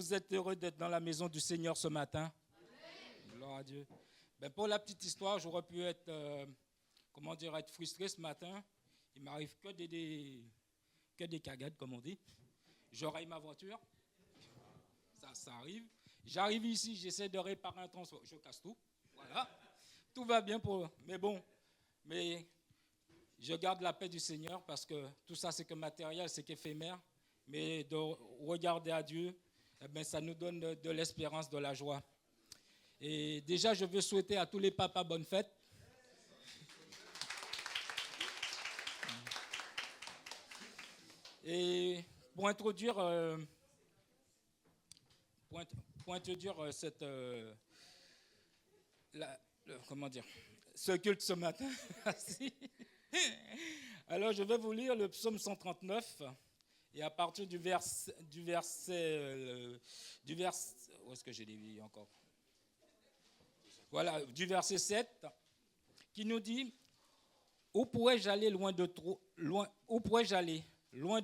vous êtes heureux d'être dans la maison du Seigneur ce matin? Amen. Gloire à Dieu. Ben, pour la petite histoire, j'aurais pu être, être frustré ce matin. Il m'arrive que des cagades, comme on dit. Je raye ma voiture. Ça arrive. J'arrive ici, j'essaie de réparer un transport. Je casse tout. Voilà. Tout va bien mais je garde la paix du Seigneur parce que tout ça, c'est que matériel, c'est qu'éphémère. Mais de regarder à Dieu, eh bien, ça nous donne de l'espérance, de la joie. Et déjà, je veux souhaiter à tous les papas bonne fête. Et pour introduire ce culte ce matin, alors je vais vous lire le psaume 139. Et à partir du verset, où est-ce que j'ai lu encore? Voilà, du verset 7, qui nous dit: où pourrais-je aller loin de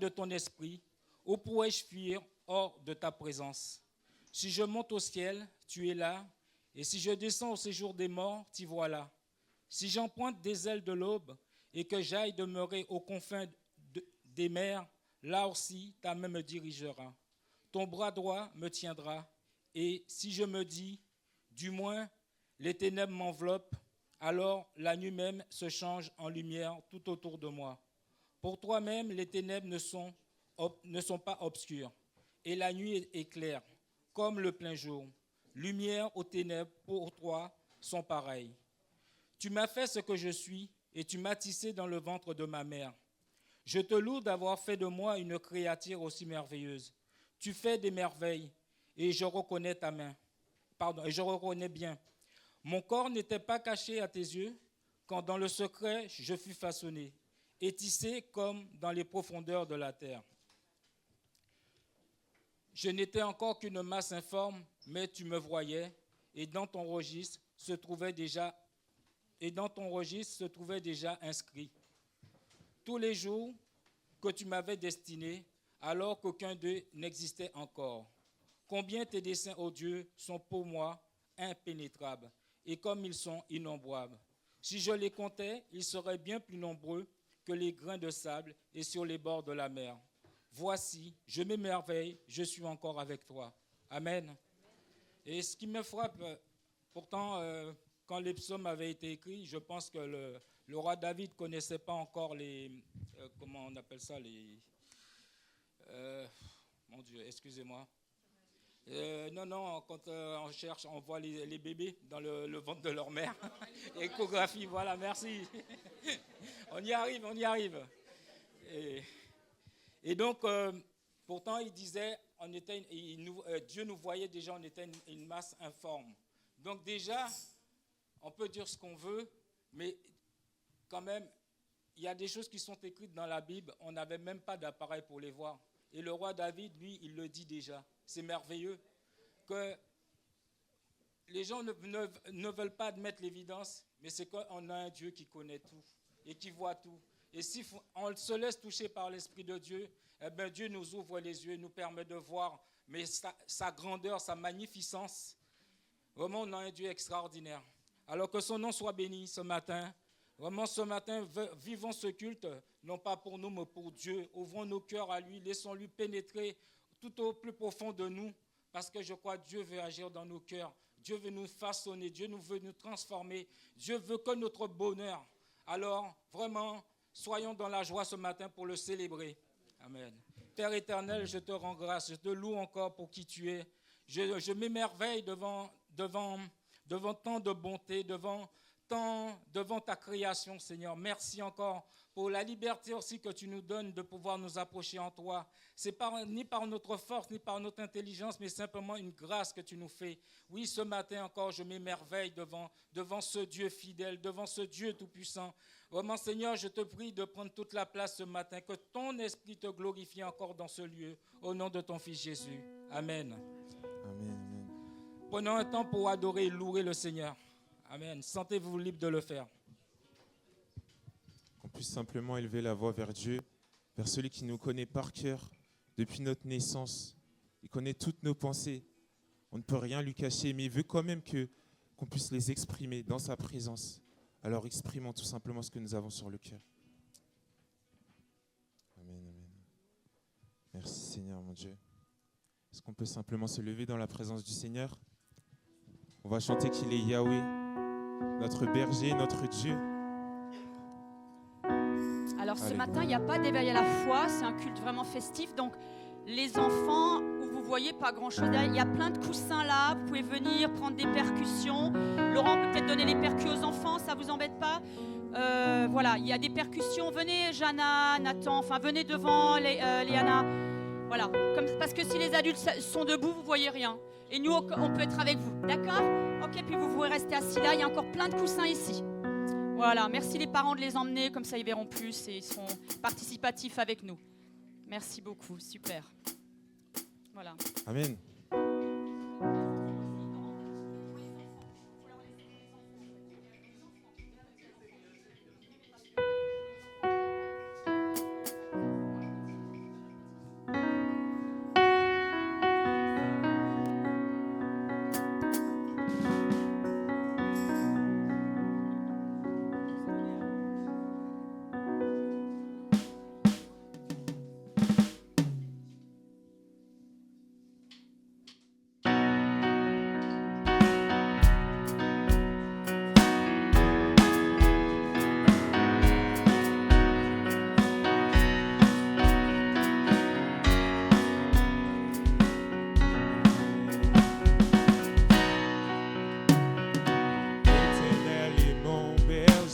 ton esprit? Où pourrais-je fuir hors de ta présence? Si je monte au ciel, tu es là, et si je descends au séjour des morts, t'y voilà. Si j'emprunte des ailes de l'aube et que j'aille demeurer aux confins des mers, là aussi, ta main me dirigera. Ton bras droit me tiendra. Et si je me dis, du moins, les ténèbres m'enveloppent, alors la nuit même se change en lumière tout autour de moi. Pour toi-même, les ténèbres ne sont pas obscures, et la nuit est claire, comme le plein jour. Lumière aux ténèbres, pour toi, sont pareilles. Tu m'as fait ce que je suis, et tu m'as tissé dans le ventre de ma mère. Je te loue d'avoir fait de moi une créature aussi merveilleuse. Tu fais des merveilles, et je reconnais ta main. Et je reconnais bien. Mon corps n'était pas caché à tes yeux, quand dans le secret je fus façonné, et tissé comme dans les profondeurs de la terre. Je n'étais encore qu'une masse informe, mais tu me voyais, et dans ton registre se trouvait déjà inscrit tous les jours que tu m'avais destinés, alors qu'aucun d'eux n'existait encore. Combien tes desseins, ô Dieu, sont pour moi impénétrables, et comme ils sont innombrables. Si je les comptais, ils seraient bien plus nombreux que les grains de sable et sur les bords de la mer. Voici, je m'émerveille, je suis encore avec toi. Amen. Et ce qui me frappe, pourtant, quand les psaumes avaient été écrits, je pense que le roi David ne connaissait pas encore comment on appelle ça, mon Dieu, excusez-moi. Non, quand on voit les bébés dans le ventre de leur mère. Échographie, voilà, merci. On y arrive. Et donc, pourtant, il disait, Dieu nous voyait déjà, on était une masse informe. Donc déjà, on peut dire ce qu'on veut, mais quand même, il y a des choses qui sont écrites dans la Bible, on n'avait même pas d'appareil pour les voir. Et le roi David, lui, il le dit déjà. C'est merveilleux que les gens ne veulent pas admettre l'évidence, mais c'est qu'on a un Dieu qui connaît tout et qui voit tout. Et si on se laisse toucher par l'Esprit de Dieu, eh bien Dieu nous ouvre les yeux, nous permet de voir mais sa grandeur, sa magnificence. Vraiment, on a un Dieu extraordinaire. Alors que son nom soit béni ce matin. Vraiment, ce matin, vivons ce culte, non pas pour nous, mais pour Dieu. Ouvrons nos cœurs à lui, laissons-lui pénétrer tout au plus profond de nous, parce que je crois que Dieu veut agir dans nos cœurs. Dieu veut nous façonner, Dieu veut nous transformer. Dieu veut que notre bonheur. Alors, vraiment, soyons dans la joie ce matin pour le célébrer. Amen. Père éternel, je te rends grâce, je te loue encore pour qui tu es. Je m'émerveille devant tant de bonté, devant ta création, Seigneur. Merci encore pour la liberté aussi que tu nous donnes de pouvoir nous approcher en toi. C'est ni par notre force, ni par notre intelligence, mais simplement une grâce que tu nous fais. Oui, ce matin encore, je m'émerveille devant ce Dieu fidèle, devant ce Dieu tout-puissant. Vraiment, Seigneur, je te prie de prendre toute la place ce matin, que ton esprit te glorifie encore dans ce lieu, au nom de ton Fils Jésus. Amen. Amen. Prenons un temps pour adorer et louer le Seigneur. Amen. Sentez-vous libre de le faire. Qu'on puisse simplement élever la voix vers Dieu, vers celui qui nous connaît par cœur depuis notre naissance, Il connaît toutes nos pensées. On ne peut rien lui cacher, mais il veut quand même qu'on puisse les exprimer dans sa présence. Alors exprimons tout simplement ce que nous avons sur le cœur. Amen, amen. Merci Seigneur, mon Dieu. Est-ce qu'on peut simplement se lever dans la présence du Seigneur? On va chanter qu'il est Yahweh, notre berger, notre Dieu. Alors ce Alléluia. matin, il n'y a pas d'éveil à la foi, c'est un culte vraiment festif. Donc les enfants, où vous voyez pas grand-chose, il y a plein de coussins là, vous pouvez venir prendre des percussions. Laurent peut peut-être donner les percus aux enfants, ça vous embête pas? Voilà, il y a des percussions. Venez Jana, Nathan, enfin venez devant, Léana. Voilà, parce que si les adultes sont debout, vous voyez rien. Et nous, on peut être avec vous, d'accord? Ok, puis vous pouvez rester assis là, il y a encore plein de coussins ici. Voilà, merci les parents de les emmener, comme ça ils verront plus et ils seront participatifs avec nous. Merci beaucoup, super. Voilà. Amen.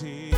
Yeah.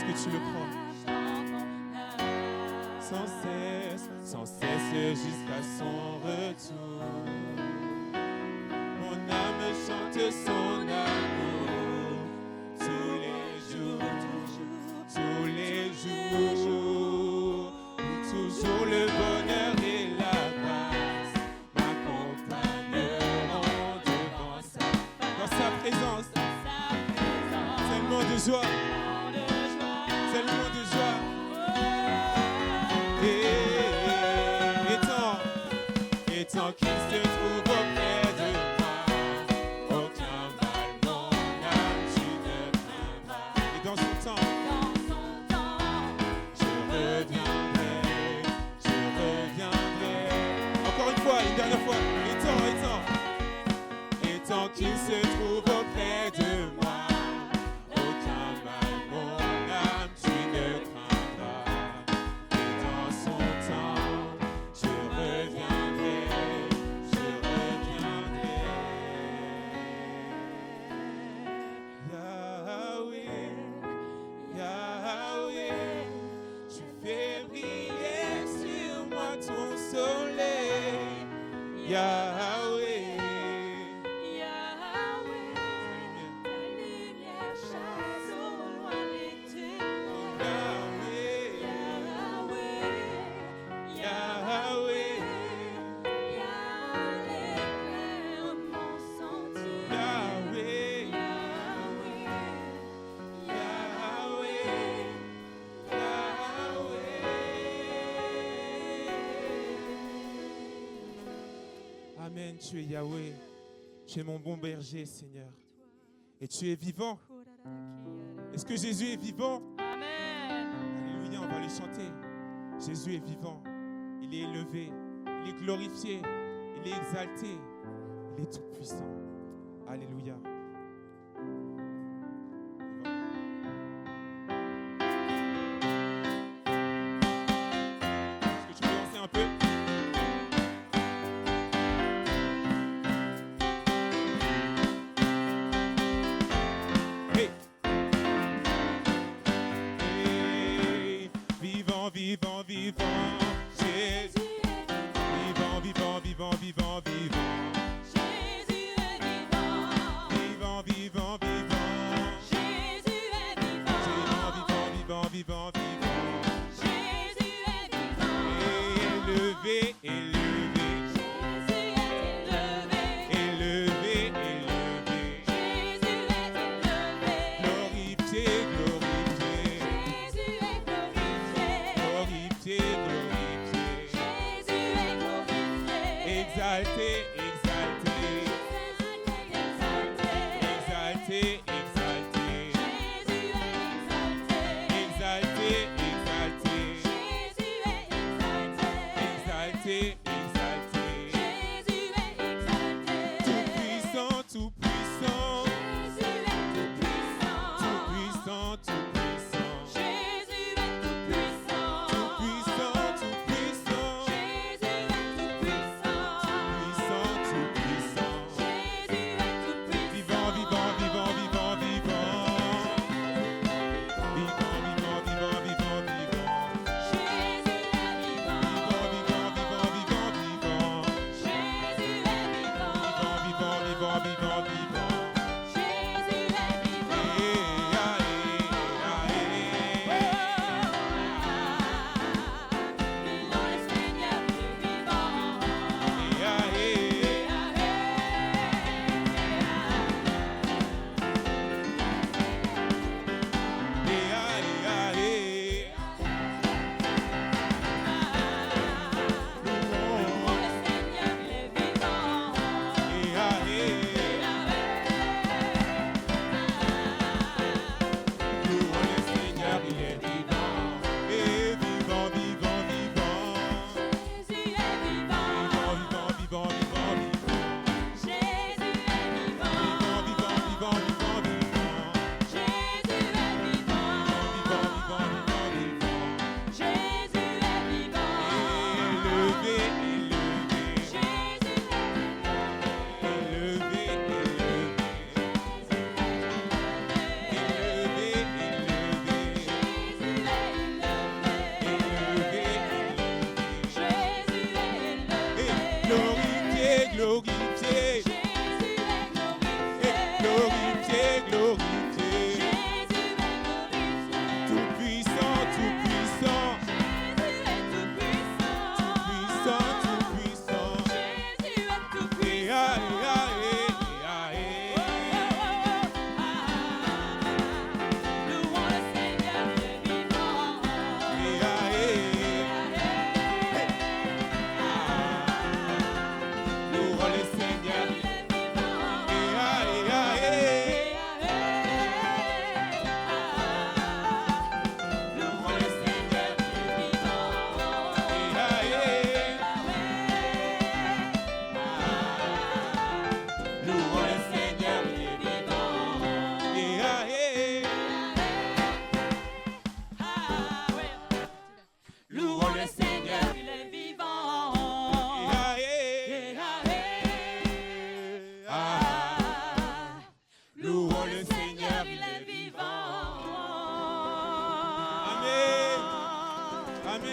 est-ce que tu le crois? Sans cesse jusqu'à son retour. Mon âme chante son amour tous les jours, tous les jours. Toujours le bonheur et la grâce m'accompagneront devant dans sa présence. Tellement de joie, tellement de joie. Et tant qu'il se trouve auprès de moi, aucun mal, mon âme, tu ne craindras. Et dans son temps, je reviendrai. Encore une fois, une dernière fois. Et tant qu'il se trouve auprès de moi, aucun mal, mon âme, tu ne craindras. Et dans son temps, je reviendrai. Yahweh, Yahweh, tu fais briller sur moi ton soleil. Yahweh, Yahweh, ta lumière chasse au loin les ténèbres. Yahweh, Yahweh, Éclaire mon sentier. Yahweh, Amen, tu es Yahweh, tu es mon bon berger, Seigneur, et tu es vivant. Est-ce que Jésus est vivant? Amen. Alléluia, on va le chanter. Jésus est vivant, il est élevé, il est glorifié, il est exalté, il est tout puissant. Alléluia. Est-ce que tu peux lancer un peu? Hey. Hey. Vivant, vivant, vivant, Jésus est vivant, vivant, vivant, vivant, vivant. Jésus est vivant.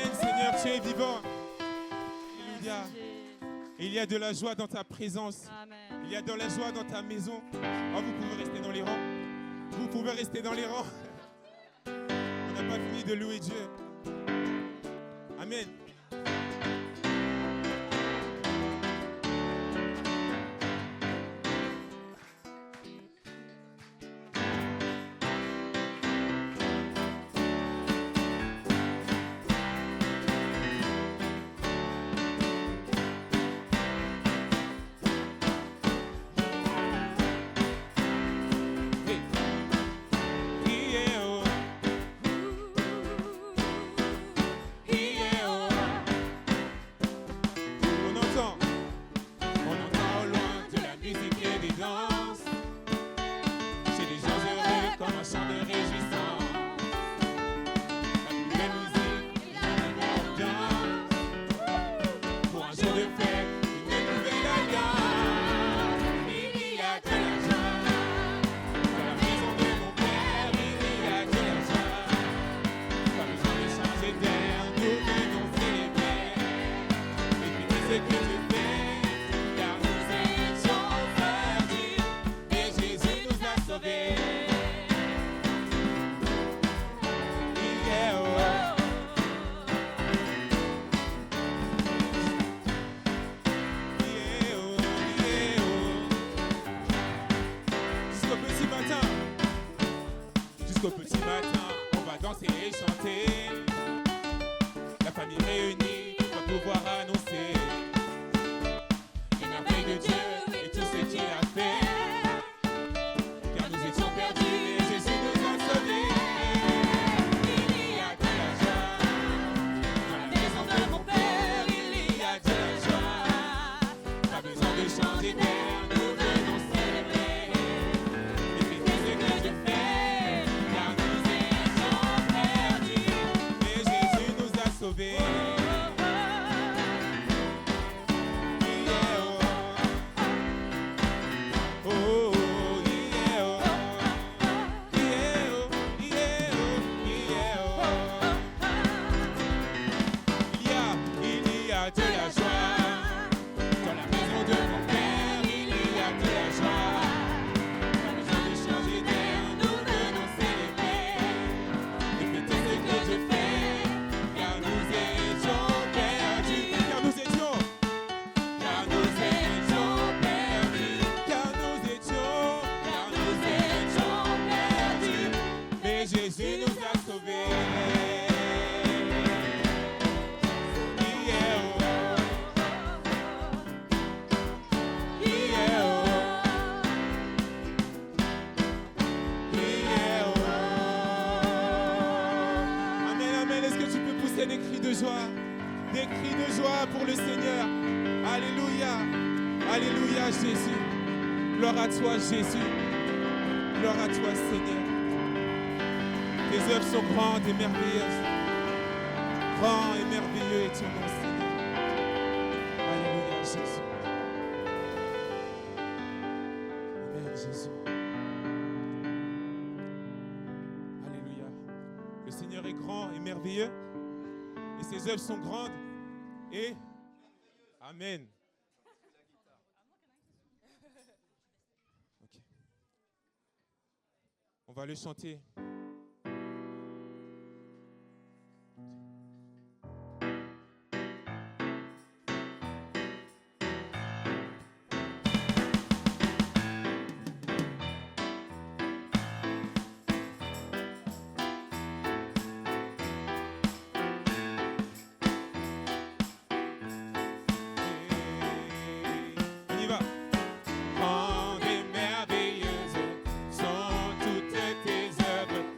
Amen, Seigneur, tu es vivant. Alléluia. Il y a de la joie dans ta présence. Amen. Il y a de la joie dans ta maison. Oh, vous pouvez rester dans les rangs. Vous pouvez rester dans les rangs. On n'a pas fini de louer Dieu. Amen. Jusqu'au petit matin, on va danser et chanter. La famille réunie va pouvoir annoncer les merveilles de Dieu et tout ce qu'il a fait. Car nous étions perdus et Jésus nous a sauvés. Il y a de la joie dans la maison de mon Père. Il y a de la joie. Pas besoin de changer d'air, nous venons célébrer. Et c'est tout ce que je fais. Sauvé. Des cris de joie pour le Seigneur. Alléluia. Alléluia, Jésus. Gloire à toi, Jésus. Gloire à toi, Seigneur. Tes œuvres sont grandes et merveilleuses. Grand et merveilleux est ton nom, Seigneur. Alléluia, Jésus. Amen, Jésus. Alléluia. Le Seigneur est grand et merveilleux. Et ses œuvres sont grandes et Amen. Okay. On va le chanter. Grandes et merveilleuses sont toutes tes œuvres.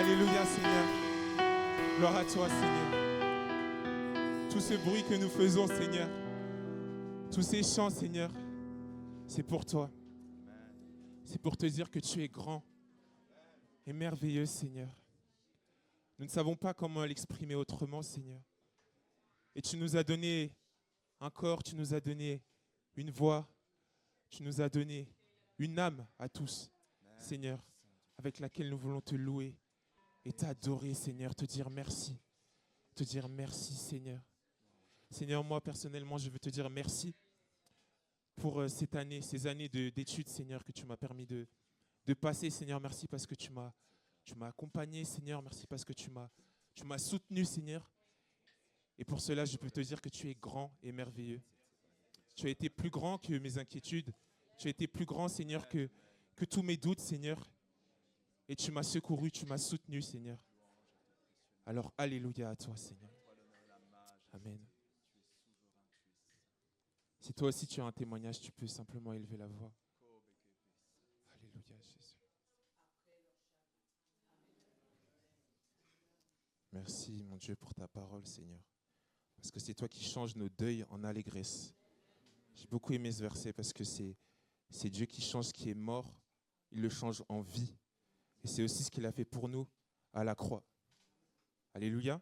Alléluia, Seigneur. Gloire à toi, Seigneur. Tout ce bruit que nous faisons, Seigneur, tous ces chants, Seigneur, c'est pour toi. C'est pour te dire que tu es grand et merveilleux, Seigneur. Nous ne savons pas comment l'exprimer autrement, Seigneur. Et tu nous as donné un corps, tu nous as donné une voix, tu nous as donné une âme à tous, Seigneur, avec laquelle nous voulons te louer et t'adorer, Seigneur, te dire merci, Seigneur. Seigneur, moi, personnellement, je veux te dire merci pour cette année, ces années d'études, Seigneur, que tu m'as permis de passer, Seigneur. Merci parce que tu m'as accompagné, Seigneur. Merci parce que tu m'as soutenu, Seigneur. Et pour cela, je peux te dire que tu es grand et merveilleux. Tu as été plus grand que mes inquiétudes. Tu as été plus grand, Seigneur, que tous mes doutes, Seigneur. Et tu m'as secouru, tu m'as soutenu, Seigneur. Alors, alléluia à toi, Seigneur. Amen. Si toi aussi tu as un témoignage, tu peux simplement élever la voix. Alléluia, Jésus. Merci, mon Dieu, pour ta parole, Seigneur. Parce que c'est toi qui changes nos deuils en allégresse. J'ai beaucoup aimé ce verset parce que c'est Dieu qui change ce qui est mort, il le change en vie. Et c'est aussi ce qu'il a fait pour nous à la croix. Alléluia.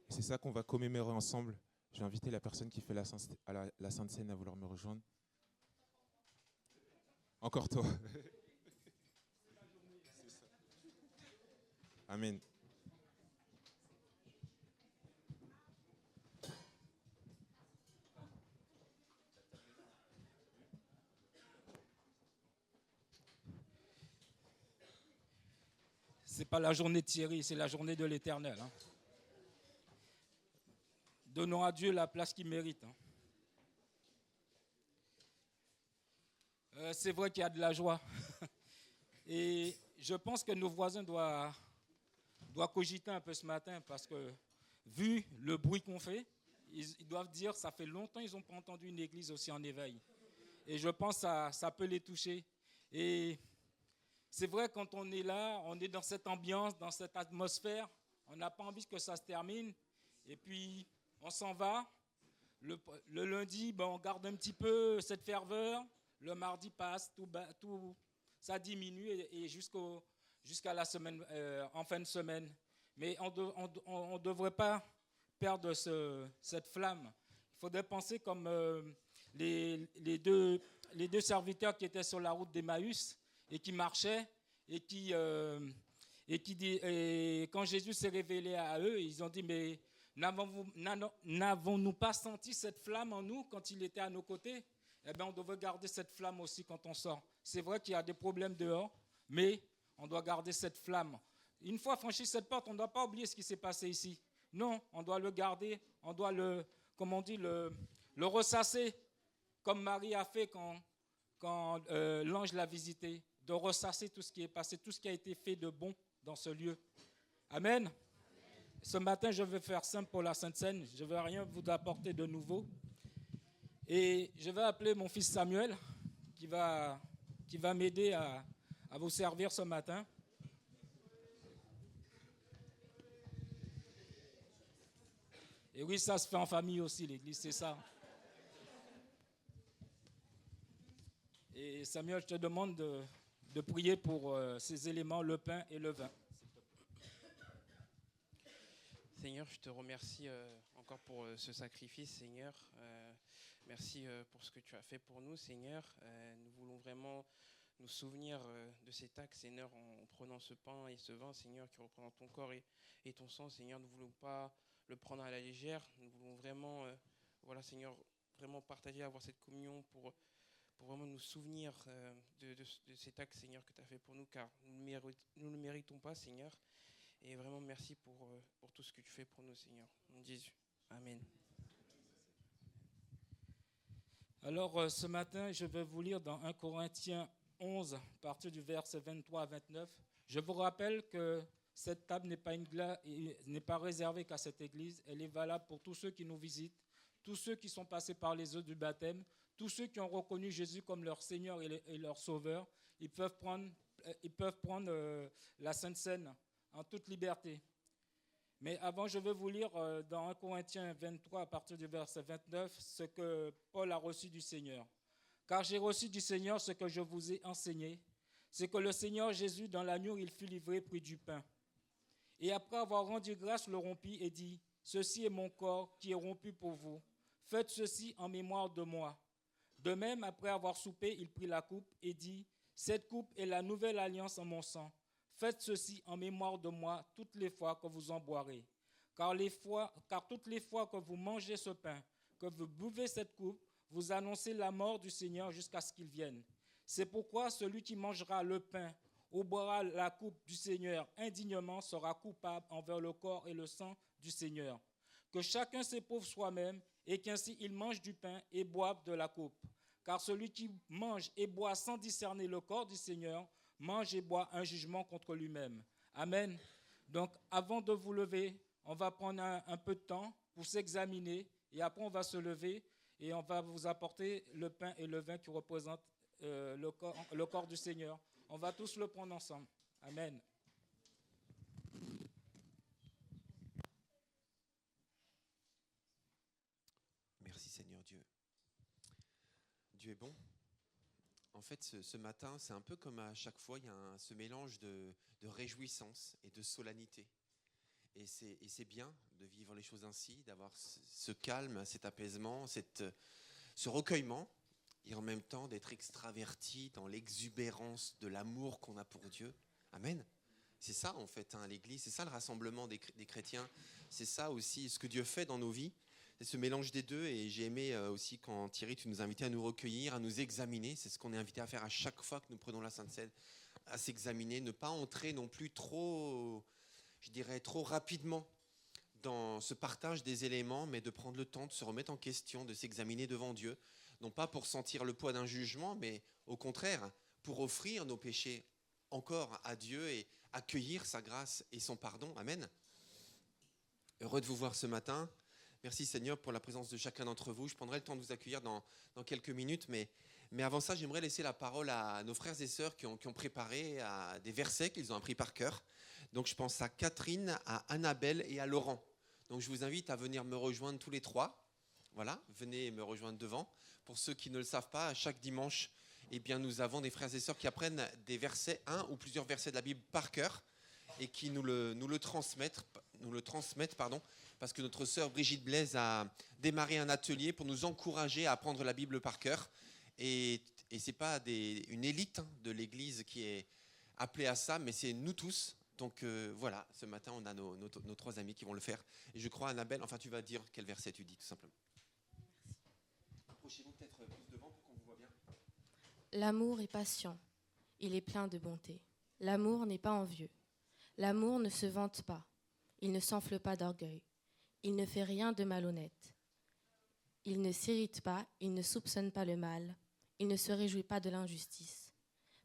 Et c'est ça qu'on va commémorer ensemble. Je vais inviter la personne qui fait la Sainte Seine à vouloir me rejoindre. Encore toi. Amen. Ce n'est pas la journée de Thierry, c'est la journée de l'Éternel. Hein. Donnons à Dieu la place qu'il mérite. Hein. C'est vrai qu'il y a de la joie. Et je pense que nos voisins doivent cogiter un peu ce matin parce que, vu le bruit qu'on fait, ils doivent dire ça fait longtemps qu'ils n'ont pas entendu une église aussi en éveil. Et je pense que ça peut les toucher. Et c'est vrai, quand on est là, on est dans cette ambiance, dans cette atmosphère, on n'a pas envie que ça se termine. Et puis, on s'en va. Le lundi, on garde un petit peu cette ferveur. Le mardi passe, tout ça diminue et jusqu'à la semaine, en fin de semaine. Mais on ne devrait pas perdre cette flamme. Il faudrait penser comme les deux serviteurs qui étaient sur la route d'Emmaüs et qui marchaient et quand Jésus s'est révélé à eux, ils ont dit mais n'avons-nous pas senti cette flamme en nous quand il était à nos côtés? Eh bien, on devrait garder cette flamme aussi quand on sort. C'est vrai qu'il y a des problèmes dehors, mais on doit garder cette flamme. Une fois franchi cette porte, on ne doit pas oublier ce qui s'est passé ici. Non, on doit le garder, on doit le ressasser, comme Marie a fait quand l'ange l'a visité, de ressasser tout ce qui est passé, tout ce qui a été fait de bon dans ce lieu. Amen. Ce matin, je vais faire simple pour la Sainte Seine. Je ne vais rien vous apporter de nouveau. Et je vais appeler mon fils Samuel, qui va m'aider à vous servir ce matin. Et oui, ça se fait en famille aussi, l'église, c'est ça. Et Samuel, je te demande de prier pour ces éléments, le pain et le vin. Seigneur, je te remercie encore pour ce sacrifice, Seigneur. Merci pour ce que tu as fait pour nous, Seigneur. Nous voulons vraiment nous souvenir de cet acte, Seigneur, en prenant ce pain et ce vin, Seigneur, qui représente ton corps et ton sang, Seigneur. Nous ne voulons pas le prendre à la légère. Nous voulons vraiment, Seigneur, vraiment partager, avoir cette communion pour vraiment nous souvenir de cet acte, Seigneur, que tu as fait pour nous, car nous ne méritons pas, Seigneur. Et vraiment, merci pour tout ce que tu fais pour nous, Seigneur. En nom de Jésus. Amen. Alors, ce matin, je vais vous lire dans 1 Corinthiens 11, à partir du verset 23 à 29. Je vous rappelle que cette table n'est pas réservée qu'à cette église. Elle est valable pour tous ceux qui nous visitent, tous ceux qui sont passés par les eaux du baptême, tous ceux qui ont reconnu Jésus comme leur Seigneur et leur Sauveur. Ils peuvent prendre la Sainte Seine en toute liberté. Mais avant, je veux vous lire dans 1 Corinthiens 23, à partir du verset 29, ce que Paul a reçu du Seigneur. « Car j'ai reçu du Seigneur ce que je vous ai enseigné, c'est que le Seigneur Jésus, dans la nuit où il fut livré, prit du pain. Et après avoir rendu grâce, le rompit et dit, « Ceci est mon corps qui est rompu pour vous. Faites ceci en mémoire de moi. » De même, après avoir soupé, il prit la coupe et dit, « Cette coupe est la nouvelle alliance en mon sang. Faites ceci en mémoire de moi toutes les fois que vous en boirez. Car toutes les fois que vous mangez ce pain, que vous buvez cette coupe, vous annoncez la mort du Seigneur jusqu'à ce qu'il vienne. C'est pourquoi celui qui mangera le pain ou boira la coupe du Seigneur indignement sera coupable envers le corps et le sang du Seigneur. Que chacun s'éprouve soi-même et qu'ainsi il mange du pain et boive de la coupe. Car celui qui mange et boit sans discerner le corps du Seigneur mange et boit un jugement contre lui-même. » Amen. Donc, avant de vous lever, on va prendre un peu de temps pour s'examiner et après on va se lever et on va vous apporter le pain et le vin qui représentent le corps du Seigneur. On va tous le prendre ensemble. Amen. Merci Seigneur Dieu. Dieu est bon. En fait, ce matin, c'est un peu comme à chaque fois, il y a ce mélange de réjouissance et de solennité. Et c'est bien de vivre les choses ainsi, d'avoir ce calme, cet apaisement, ce recueillement, et en même temps d'être extraverti dans l'exubérance de l'amour qu'on a pour Dieu. Amen. C'est ça en fait, l'Église, c'est ça le rassemblement des chrétiens, c'est ça aussi ce que Dieu fait dans nos vies. C'est ce mélange des deux, et j'ai aimé aussi quand Thierry, tu nous invitais à nous recueillir, à nous examiner. C'est ce qu'on est invité à faire à chaque fois que nous prenons la Sainte Seine, à s'examiner, ne pas entrer non plus trop rapidement dans ce partage des éléments, mais de prendre le temps de se remettre en question, de s'examiner devant Dieu, non pas pour sentir le poids d'un jugement, mais au contraire, pour offrir nos péchés encore à Dieu et accueillir sa grâce et son pardon. Amen. Heureux de vous voir ce matin. Merci Seigneur pour la présence de chacun d'entre vous. Je prendrai le temps de vous accueillir dans quelques minutes, mais avant ça, j'aimerais laisser la parole à nos frères et sœurs qui ont préparé des versets qu'ils ont appris par cœur. Donc je pense à Catherine, à Annabelle et à Laurent. Donc je vous invite à venir me rejoindre tous les trois. Voilà, venez me rejoindre devant. Pour ceux qui ne le savent pas, chaque dimanche, nous avons des frères et sœurs qui apprennent des versets, un ou plusieurs versets de la Bible par cœur, et qui nous le transmettent, parce que notre sœur Brigitte Blaise a démarré un atelier pour nous encourager à apprendre la Bible par cœur. Et ce n'est pas une élite de l'Église qui est appelée à ça, mais c'est nous tous. Donc voilà, ce matin, on a nos trois amis qui vont le faire. Et je crois, Annabelle, enfin tu vas dire quel verset tu dis, tout simplement. Merci. Approchez-vous peut-être plus devant pour qu'on vous voit bien. L'amour est patient, il est plein de bonté. L'amour n'est pas envieux. L'amour ne se vante pas, il ne s'enfle pas d'orgueil. Il ne fait rien de malhonnête. Il ne s'irrite pas, il ne soupçonne pas le mal. Il ne se réjouit pas de l'injustice.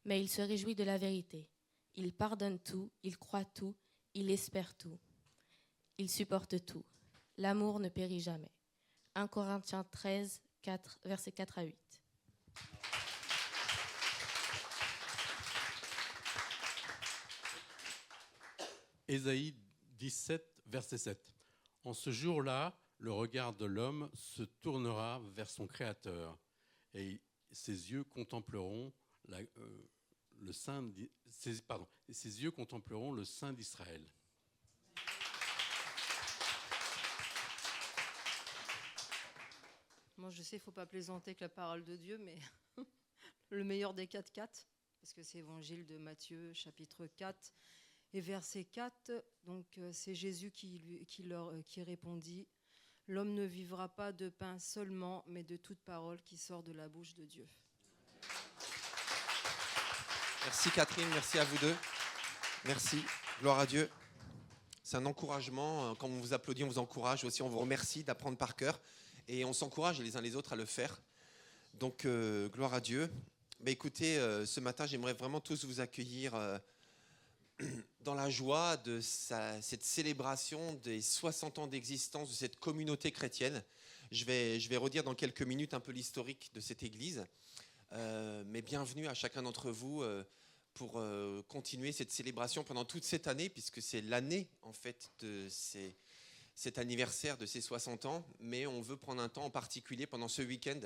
Mais il se réjouit de la vérité. Il pardonne tout, il croit tout, il espère tout. Il supporte tout. L'amour ne périt jamais. 1 Corinthiens 13, versets 4 à 8. Ésaïe 17, verset 7. En ce jour-là, le regard de l'homme se tournera vers son Créateur et ses yeux contempleront le sein d'Israël. Moi, je sais, il ne faut pas plaisanter avec la parole de Dieu, mais le meilleur des 4, parce que c'est l'évangile de Matthieu, chapitre 4, et verset 4. Donc, c'est Jésus qui répondit, « L'homme ne vivra pas de pain seulement, mais de toute parole qui sort de la bouche de Dieu. » Merci Catherine, merci à vous deux. Merci, gloire à Dieu. C'est un encouragement, quand on vous applaudit, on vous encourage aussi, on vous remercie d'apprendre par cœur et on s'encourage les uns les autres à le faire. Donc, gloire à Dieu. Écoutez, ce matin, j'aimerais vraiment tous vous accueillir dans la joie de cette célébration des 60 ans d'existence de cette communauté chrétienne. Je vais redire dans quelques minutes un peu l'historique de cette église. Mais bienvenue à chacun d'entre vous pour continuer cette célébration pendant toute cette année, puisque c'est l'année en fait de cet anniversaire de ces 60 ans, mais on veut prendre un temps en particulier pendant ce week-end,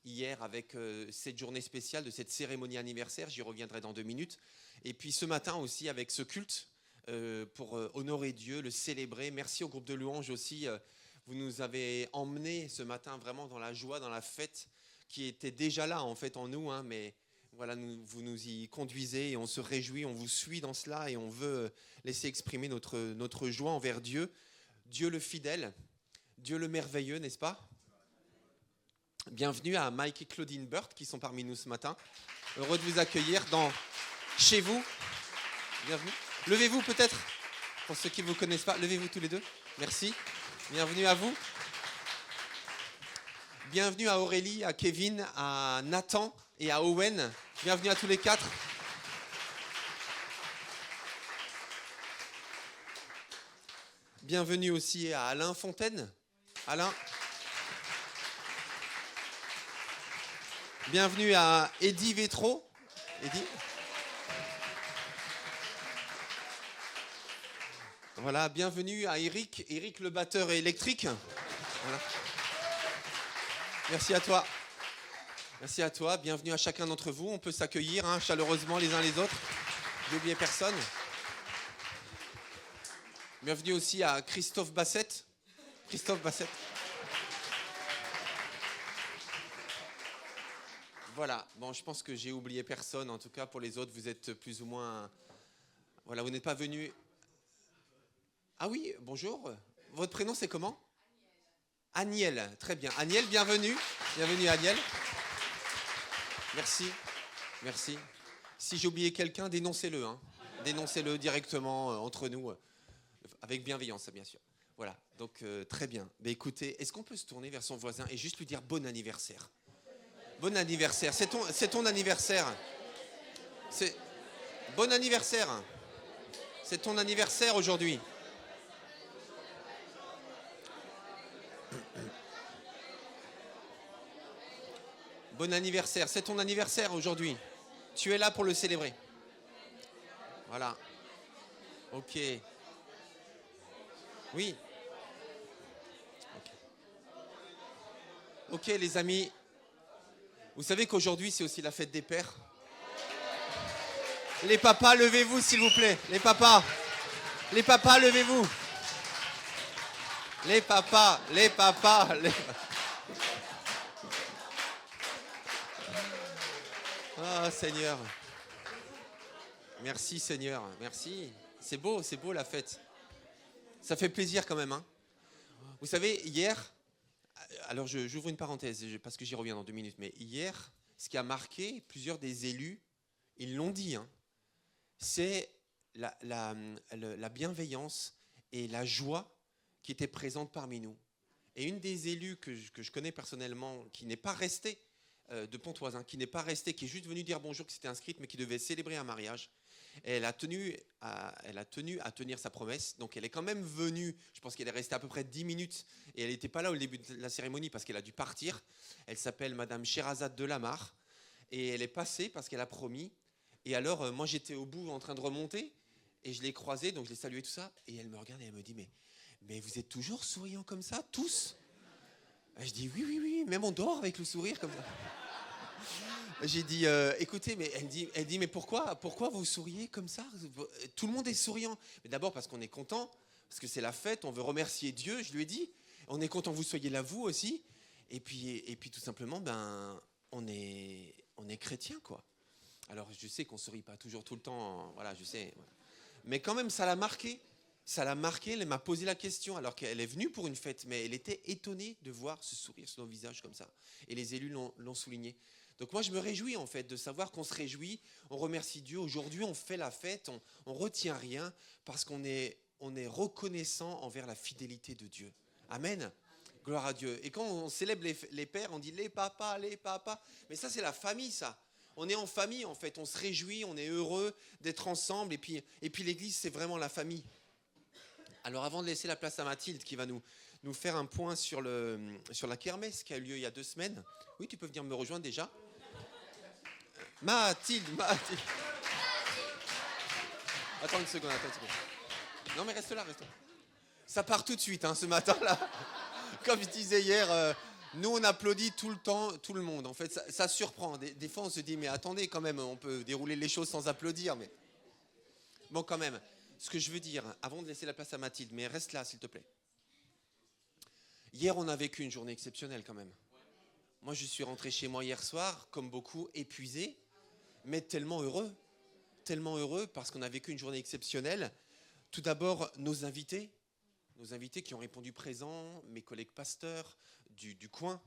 hier avec cette journée spéciale de cette cérémonie anniversaire, j'y reviendrai dans 2 minutes, et puis ce matin aussi avec ce culte pour honorer Dieu, le célébrer. Merci au groupe de louanges aussi, vous nous avez emmenés ce matin vraiment dans la joie, dans la fête qui était déjà là en fait en nous, hein, mais voilà, vous nous y conduisez et on se réjouit, on vous suit dans cela et on veut laisser exprimer notre joie envers Dieu. Dieu le fidèle, Dieu le merveilleux, n'est-ce pas ? Bienvenue à Mike et Claudine Burt qui sont parmi nous ce matin. Heureux de vous accueillir chez vous. Bienvenue. Levez-vous peut-être, pour ceux qui ne vous connaissent pas. Levez-vous tous les deux. Merci. Bienvenue à vous. Bienvenue à Aurélie, à Kevin, à Nathan et à Owen. Bienvenue à tous les 4. Bienvenue aussi à Alain Fontaine. Alain. Bienvenue à Eddy Vétro. Eddy. Voilà, bienvenue à Eric. Eric le batteur électrique. Voilà. Merci à toi. Merci à toi. Bienvenue à chacun d'entre vous. On peut s'accueillir chaleureusement les uns les autres. J'ai oublié personne. Bienvenue aussi à Christophe Bassette. Christophe Bassette. Voilà. Bon, je pense que j'ai oublié personne. En tout cas, pour les autres, vous êtes plus ou moins... Voilà, vous n'êtes pas venus... Ah oui, bonjour. Votre prénom, c'est comment ? Aniel. Très bien. Aniel, bienvenue. Bienvenue, Aniel. Merci. Merci. Si j'ai oublié quelqu'un, dénoncez-le. Dénoncez-le directement entre nous, avec bienveillance, bien sûr. Voilà. Donc, très bien. Mais écoutez, est-ce qu'on peut se tourner vers son voisin et juste lui dire bon anniversaire ? Bon anniversaire. C'est ton anniversaire. Bon anniversaire. C'est ton anniversaire aujourd'hui. Bon anniversaire, c'est ton anniversaire aujourd'hui. Tu es là pour le célébrer. Voilà. Ok. Oui. Ok les amis. Vous savez qu'aujourd'hui c'est aussi la fête des pères. Les papas, levez-vous s'il vous plaît. Les papas. Les papas, levez-vous. Les papas. Ah Seigneur. Merci Seigneur, merci. C'est beau la fête. Ça fait plaisir quand même. Vous savez, hier, alors j'ouvre une parenthèse parce que j'y reviens dans 2 minutes, mais hier, ce qui a marqué plusieurs des élus, ils l'ont dit, c'est la bienveillance et la joie qui était présente parmi nous. Et une des élus que je connais personnellement, qui n'est pas restée, de Pontoise, qui n'est pas restée, qui est juste venue dire bonjour, qui s'était inscrite, mais qui devait célébrer un mariage. Et elle a tenu à tenir sa promesse. Donc elle est quand même venue, je pense qu'elle est restée à peu près 10 minutes, et elle n'était pas là au début de la cérémonie parce qu'elle a dû partir. Elle s'appelle Madame Sherazade Delamare, et elle est passée parce qu'elle a promis. Et alors, moi j'étais au bout en train de remonter, et je l'ai croisée, donc je l'ai saluée tout ça, et elle me regarde et elle me dit, mais vous êtes toujours souriants comme ça, tous ? Et je dis oui, même on dort avec le sourire comme ça. J'ai dit, écoutez, mais elle dit, mais pourquoi vous souriez comme ça ? Tout le monde est souriant. Mais d'abord parce qu'on est content, parce que c'est la fête, on veut remercier Dieu, je lui ai dit. On est content que vous soyez là, vous aussi. Et puis tout simplement, on est chrétien, quoi. Alors je sais qu'on ne sourit pas toujours tout le temps, voilà, je sais. Mais quand même, ça l'a marqué. Ça l'a marqué, elle m'a posé la question alors qu'elle est venue pour une fête, mais elle était étonnée de voir ce sourire sur nos visages comme ça. Et les élus l'ont souligné. Donc moi je me réjouis en fait de savoir qu'on se réjouit, on remercie Dieu. Aujourd'hui on fait la fête, on retient rien parce qu'on est reconnaissant envers la fidélité de Dieu. Amen. Gloire à Dieu. Et quand on célèbre les pères, on dit les papas. Mais ça c'est la famille ça. On est en famille en fait, on se réjouit, on est heureux d'être ensemble. Et puis l'église c'est vraiment la famille. Alors avant de laisser la place à Mathilde qui va nous faire un point sur la kermesse qui a eu lieu il y a 2 semaines. Oui, tu peux venir me rejoindre déjà. Mathilde. Attends une seconde. Non, mais reste là. Ça part tout de suite, hein, ce matin-là. Comme je disais hier, nous, on applaudit tout le temps, tout le monde. En fait, ça surprend. Des fois, on se dit, mais attendez, quand même, on peut dérouler les choses sans applaudir. Mais bon, quand même, ce que je veux dire, avant de laisser la place à Mathilde, mais reste là, s'il te plaît. Hier, on a vécu une journée exceptionnelle, quand même. Moi, je suis rentré chez moi hier soir, comme beaucoup, épuisé, mais tellement heureux parce qu'on a vécu une journée exceptionnelle. Tout d'abord, nos invités qui ont répondu présents, mes collègues pasteurs du coin,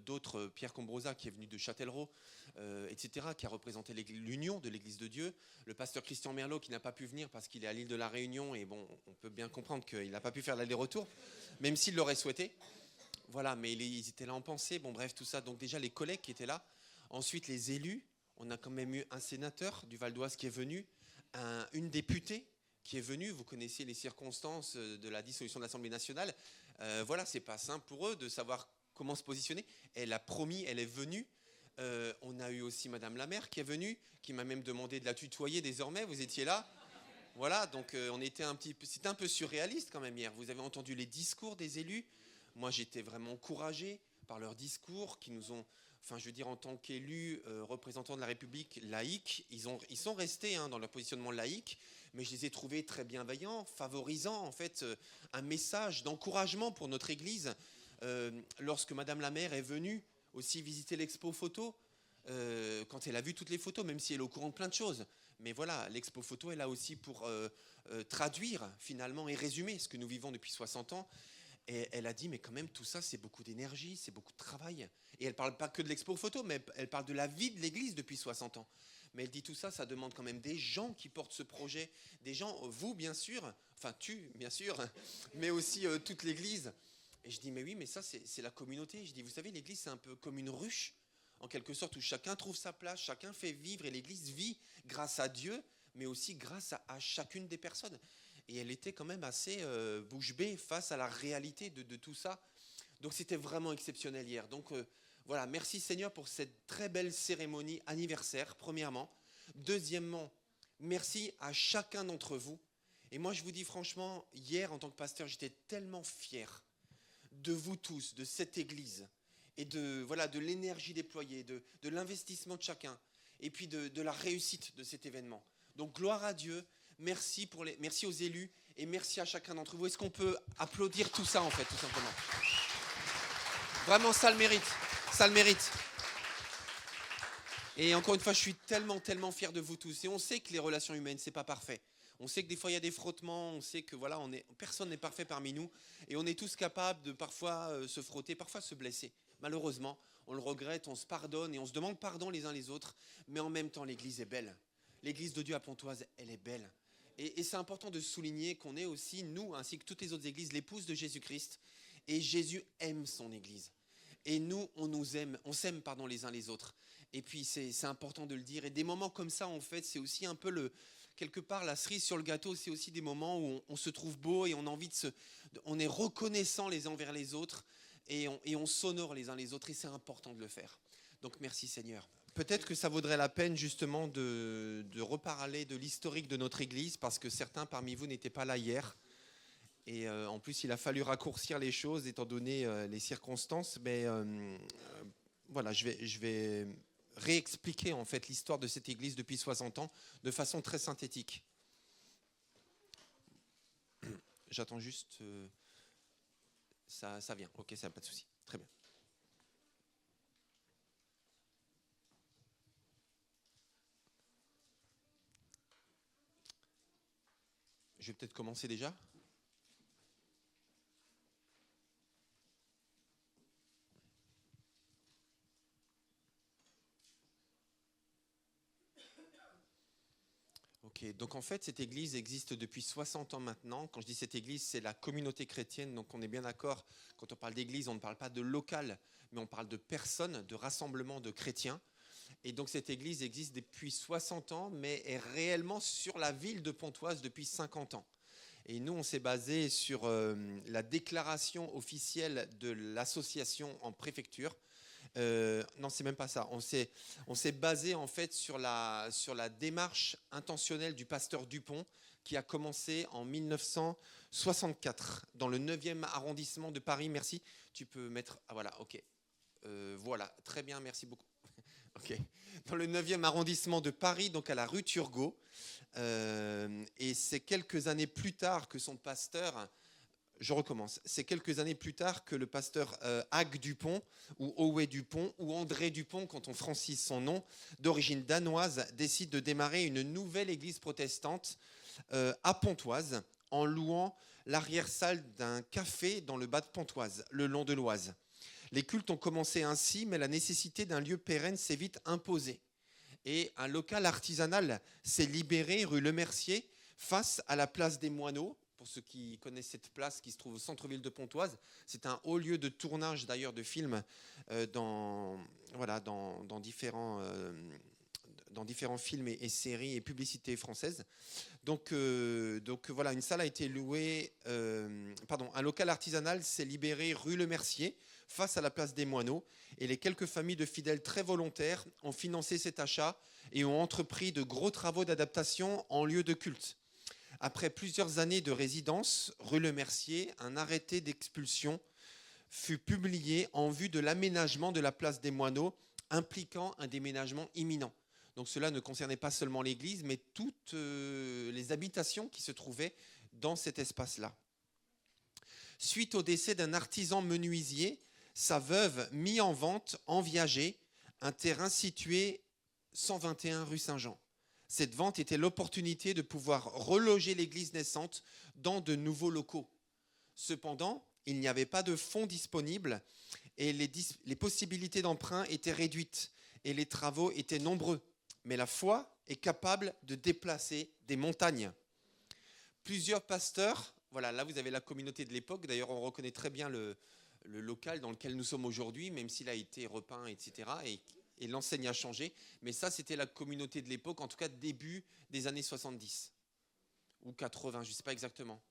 d'autres, Pierre Combrosa qui est venu de Châtellerault, etc., qui a représenté l'Union de l'Église de Dieu, le pasteur Christian Merlot qui n'a pas pu venir parce qu'il est à l'île de la Réunion, et bon, on peut bien comprendre qu'il n'a pas pu faire l'aller-retour, même s'il l'aurait souhaité. Voilà, mais ils étaient là en pensée, bon bref, tout ça. Donc déjà, les collègues qui étaient là. Ensuite, les élus. On a quand même eu un sénateur du Val d'Oise qui est venu, une députée qui est venue. Vous connaissez les circonstances de la dissolution de l'Assemblée nationale. Voilà, c'est pas simple pour eux de savoir comment se positionner. Elle a promis, elle est venue. On a eu aussi Madame la maire qui est venue, qui m'a même demandé de la tutoyer désormais. Vous étiez là. Voilà, donc c'était un peu surréaliste quand même hier. Vous avez entendu les discours des élus. Moi, j'étais vraiment encouragé par leurs discours qui nous ont, enfin, je veux dire, en tant qu'élus, représentants de la République laïque, ils sont restés dans leur positionnement laïque, mais je les ai trouvés très bienveillants, favorisant en fait un message d'encouragement pour notre Église. Lorsque Madame la maire est venue aussi visiter l'expo photo, quand elle a vu toutes les photos, même si elle est au courant de plein de choses, mais voilà, l'expo photo est là aussi pour traduire finalement et résumer ce que nous vivons depuis 60 ans. Et elle a dit, mais quand même, tout ça, c'est beaucoup d'énergie, c'est beaucoup de travail. Et elle ne parle pas que de l'expo photo, mais elle parle de la vie de l'Église depuis 60 ans. Mais elle dit tout ça, ça demande quand même des gens qui portent ce projet. Des gens, vous, bien sûr, enfin, tu, bien sûr, mais aussi toute l'Église. Et je dis, mais oui, mais ça, c'est la communauté. Je dis, vous savez, l'Église, c'est un peu comme une ruche, en quelque sorte, où chacun trouve sa place, chacun fait vivre. Et l'Église vit grâce à Dieu, mais aussi grâce à chacune des personnes. Et elle était quand même assez bouche bée face à la réalité de tout ça. Donc c'était vraiment exceptionnel hier. Donc voilà, merci Seigneur pour cette très belle cérémonie anniversaire, premièrement. Deuxièmement, merci à chacun d'entre vous. Et moi je vous dis franchement, hier en tant que pasteur, j'étais tellement fier de vous tous, de cette église, et de l'énergie déployée, de l'investissement de chacun, et puis de la réussite de cet événement. Donc gloire à Dieu. Merci aux élus et merci à chacun d'entre vous. Est-ce qu'on peut applaudir tout ça en fait, tout simplement? Vraiment, ça le mérite. Et encore une fois, je suis tellement fier de vous tous. Et on sait que les relations humaines, c'est pas parfait. On sait que des fois, il y a des frottements. On sait que voilà, personne n'est parfait parmi nous. Et on est tous capables de parfois se frotter, parfois se blesser. Malheureusement, on le regrette, on se pardonne et on se demande pardon les uns les autres. Mais en même temps, l'Église est belle. L'Église de Dieu à Pontoise, elle est belle. Et c'est important de souligner qu'on est aussi, nous, ainsi que toutes les autres églises, l'épouse de Jésus-Christ. Et Jésus aime son Église. Et nous, on s'aime les uns les autres. Et puis, c'est important de le dire. Et des moments comme ça, en fait, c'est aussi un peu quelque part, la cerise sur le gâteau. C'est aussi des moments où on se trouve beau et on a envie on est reconnaissant les uns envers les autres. Et on s'honore les uns les autres. Et c'est important de le faire. Donc, merci Seigneur. Peut-être que ça vaudrait la peine justement de reparler de l'historique de notre Église, parce que certains parmi vous n'étaient pas là hier. Et en plus, il a fallu raccourcir les choses étant donné les circonstances. Mais voilà, je vais réexpliquer en fait l'histoire de cette Église depuis 60 ans de façon très synthétique. J'attends juste... ça vient, ok, ça n'a pas de souci. Très bien. Je vais peut-être commencer déjà. Ok, donc en fait, cette église existe depuis 60 ans maintenant. Quand je dis cette église, c'est la communauté chrétienne. Donc on est bien d'accord, quand on parle d'église, on ne parle pas de local, mais on parle de personnes, de rassemblement de chrétiens. Et donc cette église existe depuis 60 ans, mais est réellement sur la ville de Pontoise depuis 50 ans. Et nous, on s'est basé sur la déclaration officielle de l'association en préfecture. Non, c'est même pas ça. On s'est basé en fait sur la démarche intentionnelle du pasteur Dupont qui a commencé en 1964 dans le 9e arrondissement de Paris. Merci. Tu peux mettre... Ah voilà, ok. Voilà, très bien, merci beaucoup. Ok. Dans le 9e arrondissement de Paris, donc à la rue Turgot. Et c'est quelques années plus tard que son pasteur... Je recommence. C'est quelques années plus tard que le pasteur Hague Dupont, ou Owe Dupont, ou André Dupont, quand on francise son nom, d'origine danoise, décide de démarrer une nouvelle église protestante à Pontoise, en louant l'arrière-salle d'un café dans le bas de Pontoise, le long de l'Oise. Les cultes ont commencé ainsi, mais la nécessité d'un lieu pérenne s'est vite imposée. Et un local artisanal s'est libéré rue Le Mercier, face à la place des Moineaux. Pour ceux qui connaissent cette place qui se trouve au centre-ville de Pontoise, c'est un haut lieu de tournage d'ailleurs de films dans différents films et séries et publicités françaises. Donc voilà, une salle a été louée, un local artisanal s'est libéré rue Le Mercier, face à la place des Moineaux, et les quelques familles de fidèles très volontaires ont financé cet achat et ont entrepris de gros travaux d'adaptation en lieu de culte. Après plusieurs années de résidence, rue Le Mercier, un arrêté d'expulsion fut publié en vue de l'aménagement de la place des Moineaux, impliquant un déménagement imminent. Donc cela ne concernait pas seulement l'église, mais toutes les habitations qui se trouvaient dans cet espace-là. Suite au décès d'un artisan menuisier, sa veuve mit en vente en Viager un terrain situé 121 rue Saint-Jean. Cette vente était l'opportunité de pouvoir reloger l'église naissante dans de nouveaux locaux. Cependant, il n'y avait pas de fonds disponibles et les possibilités d'emprunt étaient réduites et les travaux étaient nombreux. Mais la foi est capable de déplacer des montagnes. Plusieurs pasteurs, voilà, là vous avez la communauté de l'époque, d'ailleurs on reconnaît très bien le local dans lequel nous sommes aujourd'hui, même s'il a été repeint, etc. Et l'enseigne a changé, mais ça c'était la communauté de l'époque, en tout cas début des années 70 ou 80, je ne sais pas exactement.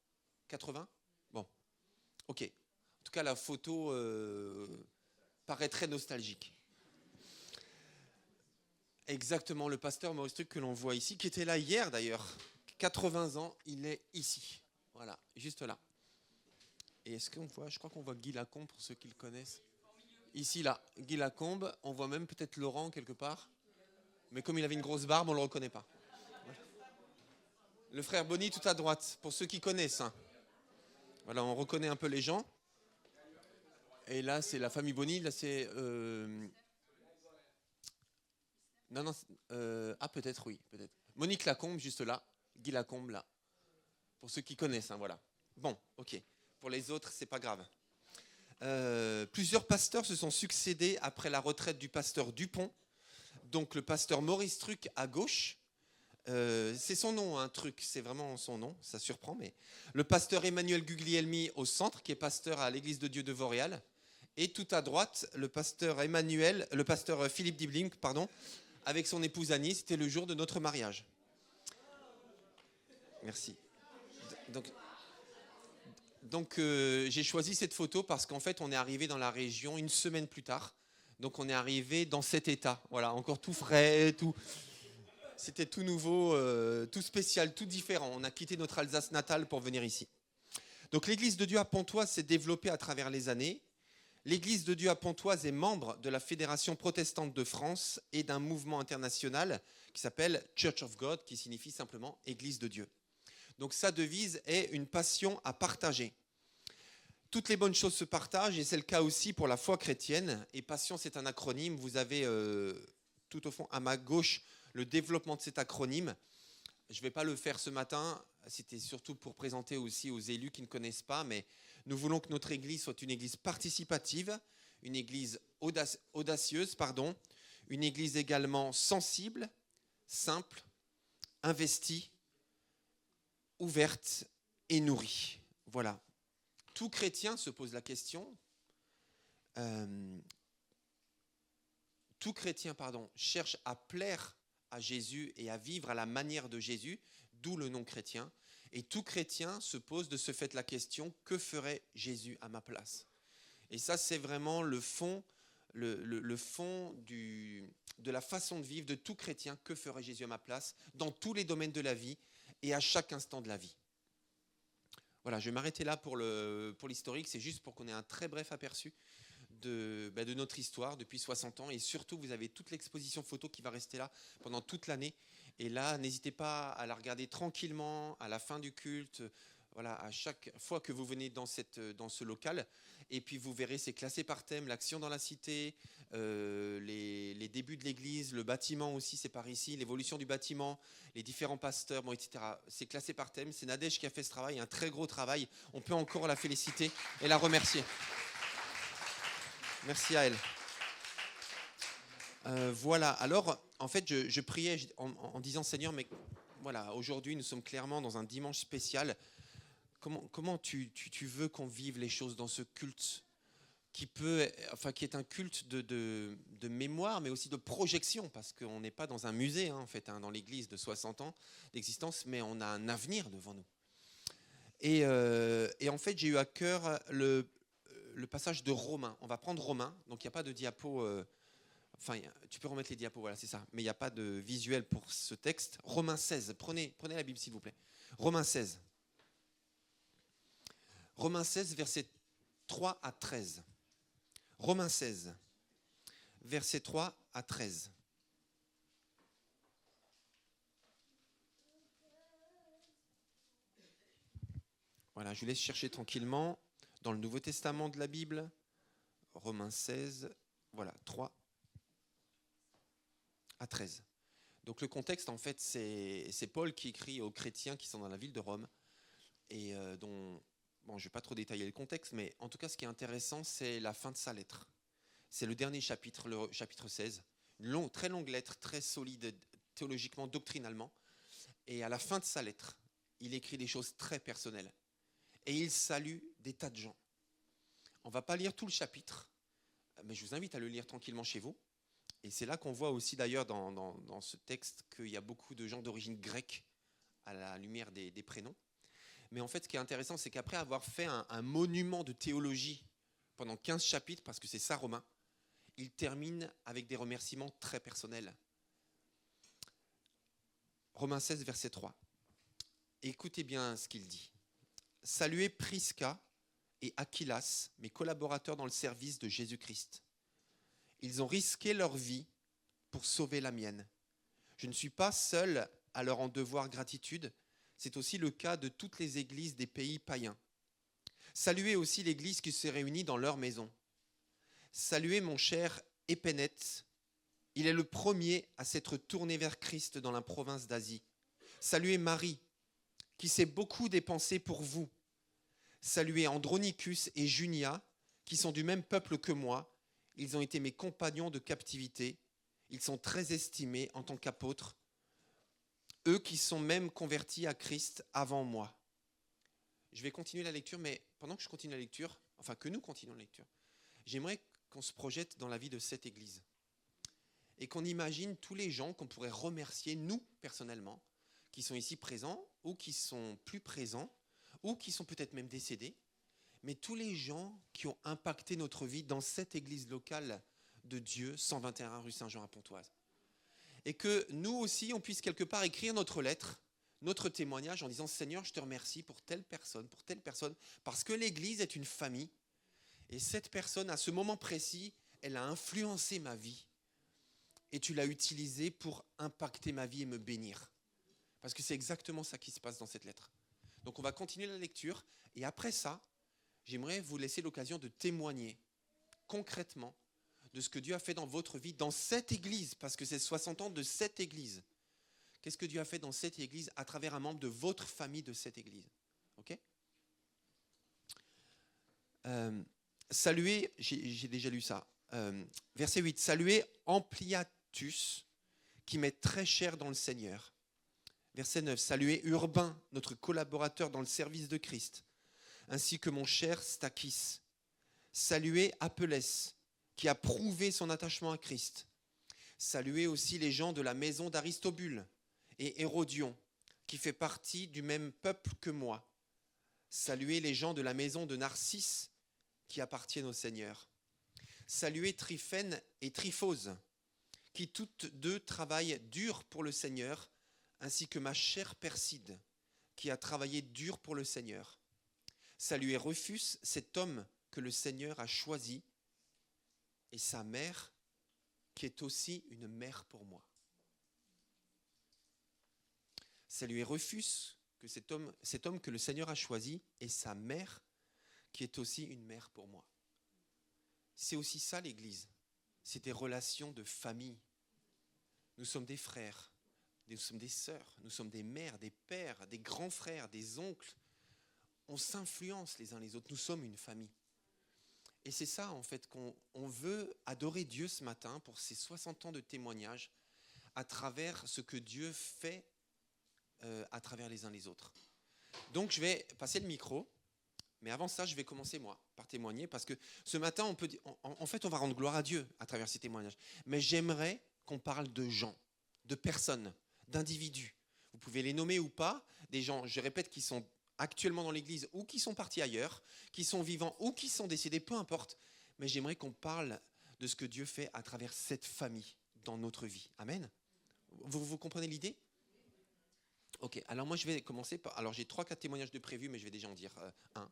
80 ? Bon, ok. En tout cas la photo paraît très nostalgique. Exactement, le pasteur Maurice Truc que l'on voit ici, qui était là hier d'ailleurs, 80 ans, il est ici, voilà, juste là. Et est-ce qu'on voit, je crois qu'on voit Guy Lacombe pour ceux qui le connaissent. Ici, là, Guy Lacombe, on voit même peut-être Laurent quelque part, mais comme il avait une grosse barbe, on ne le reconnaît pas. Le frère Bonny tout à droite, pour ceux qui connaissent. Hein. Voilà, on reconnaît un peu les gens. Et là, c'est la famille Bonny, là c'est... Non, peut-être, oui, peut-être. Monique Lacombe, juste là, Guy Lacombe, là. Pour ceux qui connaissent, hein, voilà. Bon, ok. Pour les autres, c'est pas grave. Plusieurs pasteurs se sont succédés après la retraite du pasteur Dupont. Donc le pasteur Maurice Truc à gauche, c'est son nom, un Truc, c'est vraiment son nom, ça surprend. Mais le pasteur Emmanuel Guglielmi au centre, qui est pasteur à l'Église de Dieu de Vauréal, et tout à droite le pasteur Philippe Dibling, pardon, avec son épouse Annie. C'était le jour de notre mariage. Merci. Donc j'ai choisi cette photo parce qu'en fait on est arrivé dans la région une semaine plus tard. Donc on est arrivé dans cet état, voilà, encore tout frais, tout. C'était tout nouveau, tout spécial, tout différent. On a quitté notre Alsace natale pour venir ici. Donc l'Église de Dieu à Pontoise s'est développée à travers les années. L'Église de Dieu à Pontoise est membre de la Fédération protestante de France et d'un mouvement international qui s'appelle Church of God, qui signifie simplement Église de Dieu. Donc sa devise est une passion à partager. Toutes les bonnes choses se partagent et c'est le cas aussi pour la foi chrétienne. Et passion, c'est un acronyme. Vous avez tout au fond à ma gauche le développement de cet acronyme. Je ne vais pas le faire ce matin. C'était surtout pour présenter aussi aux élus qui ne connaissent pas. Mais nous voulons que notre église soit une église participative, une église audacieuse, une église également sensible, simple, investie, ouverte et nourrie. Voilà. Tout chrétien se pose la question. Tout chrétien, cherche à plaire à Jésus et à vivre à la manière de Jésus, d'où le nom chrétien. Et tout chrétien se pose de ce fait la question, que ferait Jésus à ma place ? Et ça, c'est vraiment le fond le fond de la façon de vivre de tout chrétien. Que ferait Jésus à ma place dans tous les domaines de la vie et à chaque instant de la vie. Voilà, je vais m'arrêter là pour l'historique. C'est juste pour qu'on ait un très bref aperçu de notre histoire depuis 60 ans. Et surtout, vous avez toute l'exposition photo qui va rester là pendant toute l'année. Et là, n'hésitez pas à la regarder tranquillement à la fin du culte. Voilà, à chaque fois que vous venez dans ce local. Et puis vous verrez, c'est classé par thème, l'action dans la cité, les débuts de l'église, le bâtiment aussi, c'est par ici, l'évolution du bâtiment, les différents pasteurs, etc. C'est classé par thème. C'est Nadège qui a fait ce travail, un très gros travail. On peut encore la féliciter et la remercier. Merci à elle. Voilà, alors en fait je priais en disant Seigneur, mais voilà, aujourd'hui nous sommes clairement dans un dimanche spécial. Comment tu veux qu'on vive les choses dans ce culte qui est un culte de mémoire, mais aussi de projection, parce qu'on n'est pas dans un musée, en fait, dans l'église de 60 ans d'existence, mais on a un avenir devant nous. Et en fait, j'ai eu à cœur le passage de Romains. On va prendre Romains, donc il n'y a pas de diapo, tu peux remettre les diapos, voilà, c'est ça, mais il n'y a pas de visuel pour ce texte. Romains 16, prenez la Bible s'il vous plaît. Romains 16. Romains 16, versets 3 à 13. Romains 16, versets 3 à 13. Voilà, je vous laisse chercher tranquillement dans le Nouveau Testament de la Bible. Romains 16, voilà, 3 à 13. Donc le contexte, en fait, c'est Paul qui écrit aux chrétiens qui sont dans la ville de Rome et dont... Bon, je ne vais pas trop détailler le contexte, mais en tout cas, ce qui est intéressant, c'est la fin de sa lettre. C'est le dernier chapitre, le chapitre 16. Une très longue lettre, très solide théologiquement, doctrinalement. Et à la fin de sa lettre, il écrit des choses très personnelles. Et il salue des tas de gens. On ne va pas lire tout le chapitre, mais je vous invite à le lire tranquillement chez vous. Et c'est là qu'on voit aussi d'ailleurs dans ce texte qu'il y a beaucoup de gens d'origine grecque à la lumière des prénoms. Mais en fait, ce qui est intéressant, c'est qu'après avoir fait un monument de théologie pendant 15 chapitres, parce que c'est ça Romains, il termine avec des remerciements très personnels. Romains 16, verset 3. Écoutez bien ce qu'il dit. « Saluez Prisca et Aquilas, mes collaborateurs dans le service de Jésus-Christ. Ils ont risqué leur vie pour sauver la mienne. Je ne suis pas seul à leur en devoir gratitude. C'est aussi le cas de toutes les églises des pays païens. Saluez aussi l'église qui se réunit dans leur maison. Saluez mon cher Épénète. Il est le premier à s'être tourné vers Christ dans la province d'Asie. Saluez Marie, qui s'est beaucoup dépensée pour vous. Saluez Andronicus et Junia, qui sont du même peuple que moi. Ils ont été mes compagnons de captivité. Ils sont très estimés en tant qu'apôtres. Eux qui sont même convertis à Christ avant moi. » Je vais continuer la lecture, mais pendant que je continue la lecture, que nous continuons la lecture, j'aimerais qu'on se projette dans la vie de cette église et qu'on imagine tous les gens qu'on pourrait remercier, nous, personnellement, qui sont ici présents ou qui sont plus présents ou qui sont peut-être même décédés, mais tous les gens qui ont impacté notre vie dans cette église locale de Dieu, 121 rue Saint-Jean à Pontoise. Et que nous aussi, on puisse quelque part écrire notre lettre, notre témoignage en disant « Seigneur, je te remercie pour telle personne, parce que l'Église est une famille. Et cette personne, à ce moment précis, elle a influencé ma vie. Et tu l'as utilisée pour impacter ma vie et me bénir. » Parce que c'est exactement ça qui se passe dans cette lettre. Donc on va continuer la lecture. Et après ça, j'aimerais vous laisser l'occasion de témoigner concrètement de ce que Dieu a fait dans votre vie, dans cette église, parce que c'est 60 ans de cette église. Qu'est-ce que Dieu a fait dans cette église à travers un membre de votre famille de cette église? Ok? Saluez, j'ai déjà lu ça. Verset 8. Saluez Ampliatus, qui m'est très cher dans le Seigneur. Verset 9. Saluez Urbain, notre collaborateur dans le service de Christ, ainsi que mon cher Stachys. Saluez Apelles, qui a prouvé son attachement à Christ. Saluez aussi les gens de la maison d'Aristobule et Hérodion, qui fait partie du même peuple que moi. Saluez les gens de la maison de Narcisse, qui appartiennent au Seigneur. Saluez Tryphène et Tryphose, qui toutes deux travaillent dur pour le Seigneur, ainsi que ma chère Perside, qui a travaillé dur pour le Seigneur. Saluez Rufus, cet homme que le Seigneur a choisi, et sa mère, qui est aussi une mère pour moi. Saluez Rufus, que cet homme que le Seigneur a choisi, et sa mère, qui est aussi une mère pour moi. C'est aussi ça l'Église, c'est des relations de famille. Nous sommes des frères, nous sommes des sœurs, nous sommes des mères, des pères, des grands frères, des oncles. On s'influence les uns les autres, nous sommes une famille. Et c'est ça en fait qu'on veut adorer Dieu ce matin pour ces 60 ans de témoignages à travers ce que Dieu fait à travers les uns les autres. Donc je vais passer le micro, mais avant ça je vais commencer moi par témoigner parce que ce matin on peut dire, en fait on va rendre gloire à Dieu à travers ces témoignages. Mais j'aimerais qu'on parle de gens, de personnes, d'individus. Vous pouvez les nommer ou pas, des gens, je répète, qui sont actuellement dans l'église ou qui sont partis ailleurs, qui sont vivants ou qui sont décédés, peu importe. Mais j'aimerais qu'on parle de ce que Dieu fait à travers cette famille dans notre vie. Amen. Vous comprenez l'idée ? Ok, alors moi je vais commencer par... Alors j'ai 3-4 témoignages de prévus, mais je vais déjà en dire un.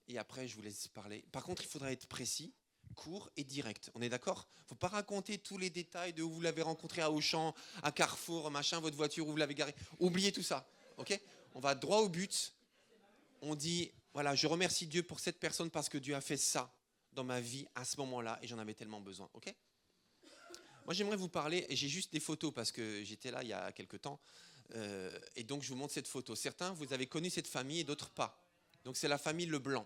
Et après je vous laisse parler. Par contre, il faudra être précis, court et direct. On est d'accord ? Il ne faut pas raconter tous les détails de où vous l'avez rencontré à Auchan, à Carrefour, machin, votre voiture, où vous l'avez garée. Oubliez tout ça. Ok ? On va droit au but. On dit, voilà, je remercie Dieu pour cette personne parce que Dieu a fait ça dans ma vie à ce moment-là et j'en avais tellement besoin. Ok ? Moi, j'aimerais vous parler, et j'ai juste des photos parce que j'étais là il y a quelques temps, et donc je vous montre cette photo. Certains, vous avez connu cette famille et d'autres pas. Donc c'est la famille Leblanc.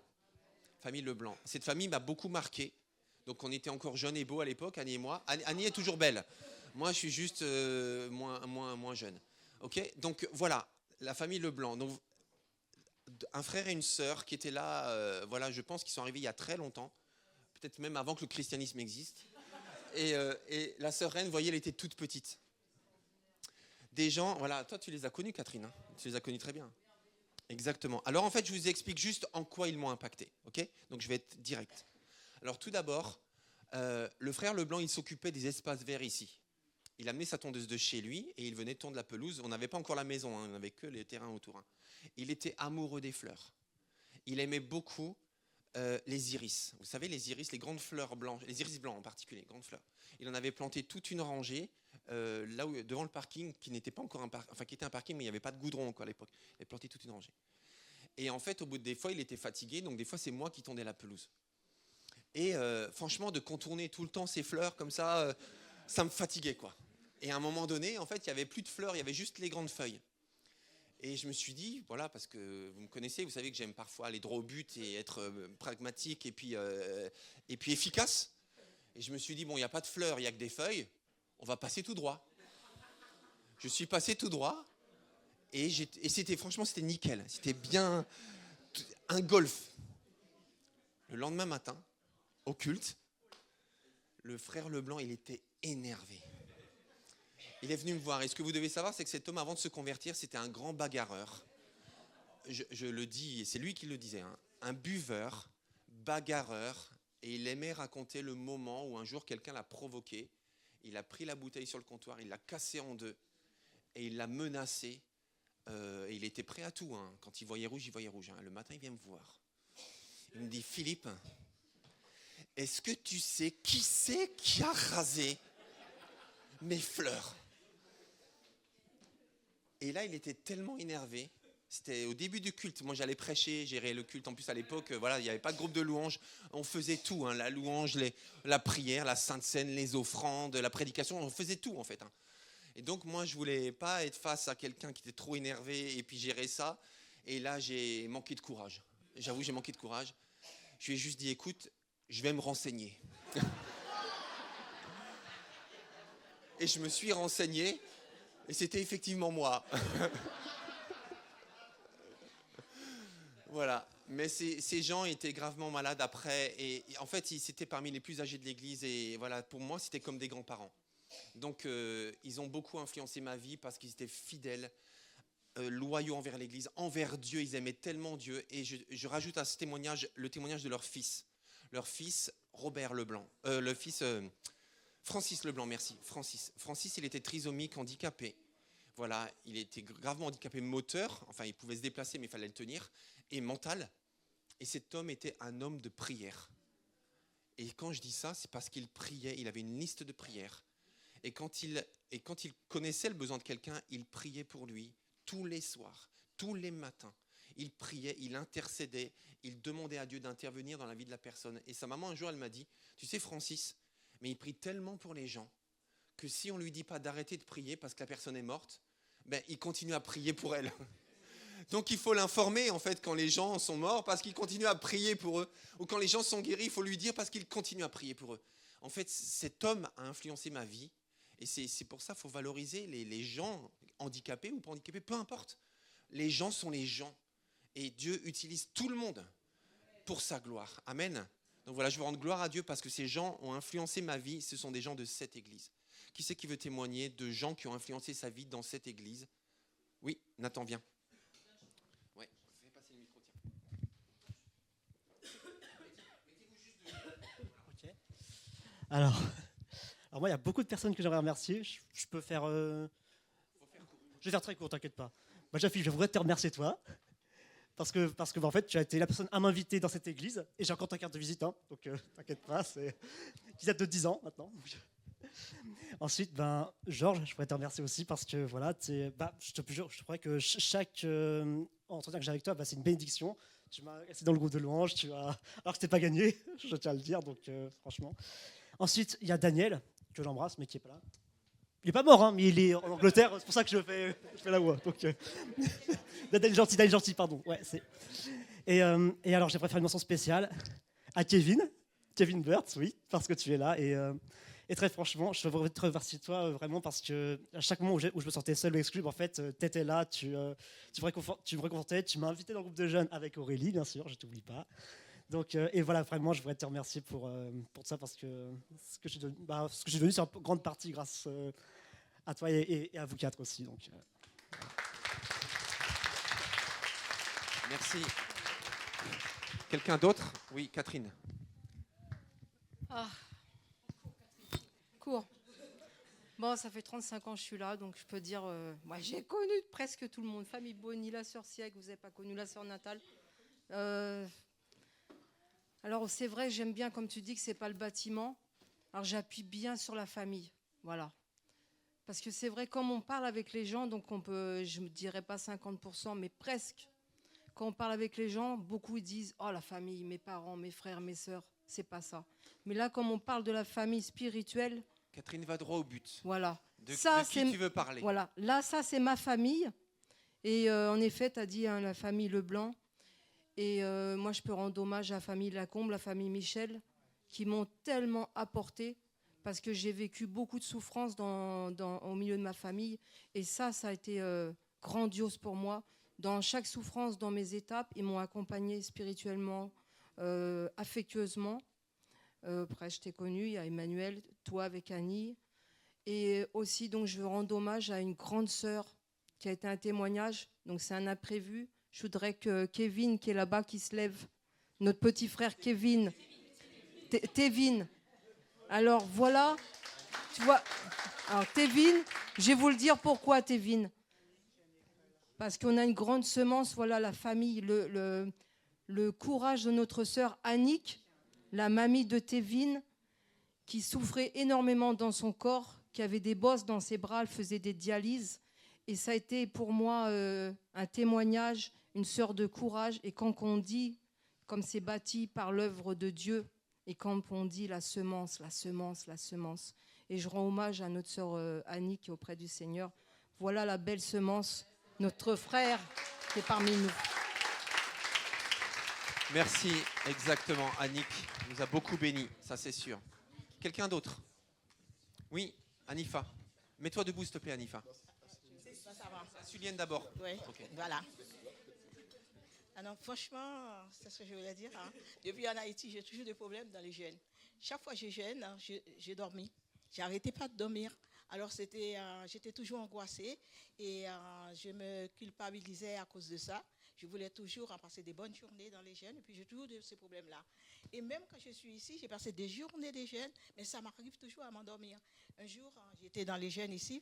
Famille Leblanc. Cette famille m'a beaucoup marqué. Donc on était encore jeunes et beaux à l'époque, Annie et moi. Annie est toujours belle. Moi, je suis juste moins jeune. Ok ? Donc voilà, la famille Leblanc. Donc, un frère et une sœur qui étaient là, voilà, je pense qu'ils sont arrivés il y a très longtemps, peut-être même avant que le christianisme existe. Et la sœur Reine, vous voyez, elle était toute petite. Des gens, voilà, toi tu les as connus, Catherine, hein, tu les as connus très bien. Exactement. Alors en fait, je vous explique juste en quoi ils m'ont impacté, ok ? Donc je vais être direct. Alors tout d'abord, le frère Leblanc, il s'occupait des espaces verts ici. Il amenait sa tondeuse de chez lui et il venait tondre la pelouse. On n'avait pas encore la maison, hein, on n'avait que les terrains autour. Hein. Il était amoureux des fleurs. Il aimait beaucoup les iris. Vous savez, les iris, les grandes fleurs blanches, les iris blancs en particulier, grandes fleurs. Il en avait planté toute une rangée là où, devant le parking, qui n'était pas encore qui était un parking, mais il n'y avait pas de goudron encore à l'époque. Il avait planté toute une rangée. Et en fait, au bout des fois, il était fatigué, donc des fois, c'est moi qui tondais la pelouse. Et franchement, de contourner tout le temps ces fleurs comme ça, ça me fatiguait, quoi. Et à un moment donné, en fait, il n'y avait plus de fleurs, il y avait juste les grandes feuilles. Et je me suis dit, voilà, parce que vous me connaissez, vous savez que j'aime parfois aller droit au but et être pragmatique et puis efficace. Et je me suis dit, bon, il n'y a pas de fleurs, il n'y a que des feuilles, on va passer tout droit. Je suis passé tout droit et c'était, franchement, c'était nickel. C'était bien un golf. Le lendemain matin, au culte, le frère Leblanc, il était énervé. Il est venu me voir. Et ce que vous devez savoir, c'est que cet homme, avant de se convertir, c'était un grand bagarreur. Je le dis, et c'est lui qui le disait, hein, un buveur, bagarreur. Et il aimait raconter le moment où un jour, quelqu'un l'a provoqué. Il a pris la bouteille sur le comptoir, il l'a cassée en deux. Et il l'a menacé. Et il était prêt à tout. Hein. Quand il voyait rouge, il voyait rouge. Hein. Le matin, il vient me voir. Il me dit, Philippe, est-ce que tu sais qui c'est qui a rasé mes fleurs ? Et là, il était tellement énervé. C'était au début du culte. Moi, j'allais prêcher, gérer le culte. En plus, à l'époque, voilà, il n'y avait pas de groupe de louanges. On faisait tout, hein, la louange, la prière, la Sainte Seine, les offrandes, la prédication. On faisait tout, en fait. Hein. Et donc, moi, je ne voulais pas être face à quelqu'un qui était trop énervé et puis gérer ça. Et là, j'ai manqué de courage. J'avoue, j'ai manqué de courage. Je lui ai juste dit, écoute, je vais me renseigner. Et je me suis renseigné. Et c'était effectivement moi. Voilà. Mais ces gens étaient gravement malades après. Et en fait, c'était parmi les plus âgés de l'église. Et voilà, pour moi, c'était comme des grands-parents. Donc, ils ont beaucoup influencé ma vie parce qu'ils étaient fidèles, loyaux envers l'église, envers Dieu. Ils aimaient tellement Dieu. Et je rajoute à ce témoignage le témoignage de leur fils. leur fils Francis Leblanc, merci. Francis, il était trisomique, handicapé. Voilà, il était gravement handicapé moteur, enfin il pouvait se déplacer mais il fallait le tenir, et mental. Et cet homme était un homme de prière. Et quand je dis ça, c'est parce qu'il priait, il avait une liste de prières. Et quand il connaissait le besoin de quelqu'un, il priait pour lui tous les soirs, tous les matins. Il priait, il intercédait, il demandait à Dieu d'intervenir dans la vie de la personne. Et sa maman, un jour, elle m'a dit, tu sais Francis, mais il prie tellement pour les gens que si on ne lui dit pas d'arrêter de prier parce que la personne est morte, ben, il continue à prier pour elle. Donc il faut l'informer en fait quand les gens sont morts parce qu'il continue à prier pour eux. Ou quand les gens sont guéris, il faut lui dire parce qu'il continue à prier pour eux. En fait, cet homme a influencé ma vie. Et c'est pour ça qu'il faut valoriser les gens handicapés ou pas handicapés, peu importe. Les gens sont les gens. Et Dieu utilise tout le monde pour sa gloire. Amen. Donc voilà, je veux rendre gloire à Dieu parce que ces gens ont influencé ma vie. Ce sont des gens de cette église. Qui c'est qui veut témoigner de gens qui ont influencé sa vie dans cette église? Oui, Nathan, viens. Ouais, fais passer le micro, tiens. Ok. Alors moi, il y a beaucoup de personnes que j'aimerais remercier. Je peux faire... Je vais faire très court, t'inquiète pas. Bah, Jafi, je voudrais te remercier toi. Parce que bah, en fait, tu as été la personne à m'inviter dans cette église. Et j'ai encore ta carte de visite, hein, donc t'inquiète pas. Qui date de 10 ans maintenant. Ensuite, Georges, je pourrais te remercier aussi parce que voilà, je te jure, je crois que chaque entretien que j'ai avec toi, c'est une bénédiction. Tu m'as laissé dans le groupe de louanges, alors que c'était pas gagné, je tiens à le dire, donc franchement. Ensuite, il y a Daniel, que j'embrasse, mais qui n'est pas là. Il n'est pas mort, hein, mais il est en Angleterre, c'est pour ça que je fais la voix. Donc, Daniel gentil, pardon. Ouais, et alors, j'aimerais faire une mention spéciale à Kevin Burtz, oui, parce que tu es là. Et très franchement, je voudrais te remercier toi vraiment parce que à chaque moment où je me sentais seul ou exclu, en fait, tu étais là, tu me réconfortais, tu m'as invité dans le groupe de jeunes avec Aurélie, bien sûr, je ne t'oublie pas. Donc, et voilà, vraiment, je voudrais te remercier pour ça parce que ce que je suis devenu, c'est en grande partie grâce à toi et à vous quatre aussi. Donc, Merci. Quelqu'un d'autre? Oui, Catherine. Court. Bon, ça fait 35 ans que je suis là, donc je peux dire, moi j'ai connu presque tout le monde. Famille Bonny, la sœur Sieg, vous n'avez pas connu la sœur Natale. Alors c'est vrai, j'aime bien, comme tu dis, que c'est pas le bâtiment. Alors j'appuie bien sur la famille, voilà. Parce que c'est vrai, comme on parle avec les gens, donc on peut, je ne dirais pas 50%, mais presque. Quand on parle avec les gens, beaucoup disent, oh la famille, mes parents, mes frères, mes sœurs, c'est pas ça. Mais là, comme on parle de la famille spirituelle, Catherine va droit au but. voilà. De qui tu veux parler? Voilà. Là, ça c'est ma famille. Et en effet, tu as dit la famille Leblanc. Et moi, je peux rendre hommage à la famille Lacombe, la famille Michel, qui m'ont tellement apporté, parce que j'ai vécu beaucoup de souffrances au milieu de ma famille. Et ça a été grandiose pour moi. Dans chaque souffrance, dans mes étapes, ils m'ont accompagnée spirituellement, affectueusement. Après, je t'ai connu, il y a Emmanuel, toi avec Annie. Et aussi, donc, je veux rendre hommage à une grande sœur qui a été un témoignage. Donc, c'est un imprévu. Je voudrais que Kevin, qui est là-bas, qui se lève, notre petit frère Kevin, Tevin. Alors, voilà, tu vois, alors Tevin, je vais vous le dire pourquoi Tevin. Parce qu'on a une grande semence, voilà, la famille, le courage de notre sœur Annick, la mamie de Tevin, qui souffrait énormément dans son corps, qui avait des bosses dans ses bras, elle faisait des dialyses. Et ça a été pour moi un témoignage, une sœur de courage. Et quand on dit, comme c'est bâti par l'œuvre de Dieu, et quand on dit la semence, la semence, la semence. Et je rends hommage à notre sœur Annie qui est auprès du Seigneur. Voilà la belle semence, notre frère qui est parmi nous. Merci, exactement. Annick nous a beaucoup bénis, ça c'est sûr. Quelqu'un d'autre? Oui, Anifa. Mets-toi debout, s'il te plaît, Anifa. Ça va. Sulienne d'abord. Oui, Okay. voilà. Alors franchement, c'est ce que je voulais dire. Hein. Depuis en Haïti, j'ai toujours des problèmes dans les jeûnes. Chaque fois que je jeûne, j'ai dormi. J'arrêtais pas de dormir. Alors j'étais toujours angoissée et je me culpabilisais à cause de ça. Je voulais toujours passer des bonnes journées dans les jeûnes, et puis j'ai toujours de ces problèmes-là. Et même quand je suis ici, j'ai passé des journées de jeûnes, mais ça m'arrive toujours à m'endormir. Un jour, j'étais dans les jeûnes ici,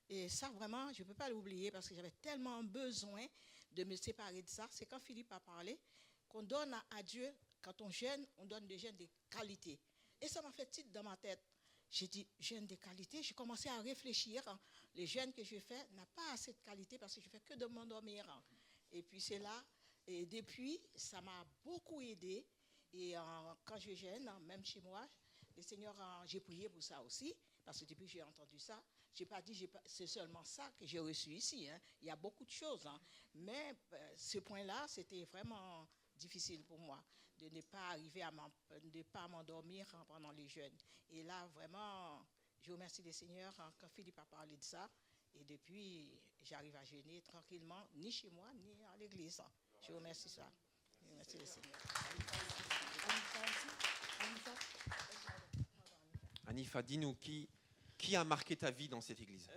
et ça, vraiment, je ne peux pas l'oublier, parce que j'avais tellement besoin de me séparer de ça. C'est quand Philippe a parlé qu'on donne à Dieu, quand on jeûne, on donne des jeûnes de qualité. Et ça m'a fait titre dans ma tête. J'ai dit, jeûne de qualité. J'ai commencé à réfléchir. Les jeûnes que je fais n'ont pas assez de qualité parce que je ne fais que de m'endormir. Et puis c'est là. Et depuis, ça m'a beaucoup aidé. Et quand je jeûne, même chez moi, le Seigneur, j'ai prié pour ça aussi. Parce que depuis que j'ai entendu ça, je n'ai pas dit c'est seulement ça que j'ai reçu ici. Il y a beaucoup de choses. Mais ce point-là, c'était vraiment difficile pour moi de ne pas arriver à ne pas m'endormir pendant les jeûnes. Et là, vraiment, je remercie le Seigneur quand Philippe a parlé de ça. Et depuis, j'arrive à jeûner tranquillement, ni chez moi, ni à l'église. Je remercie ça. Je remercie le Seigneur. Anifa, dis-nous, qui a marqué ta vie dans cette église?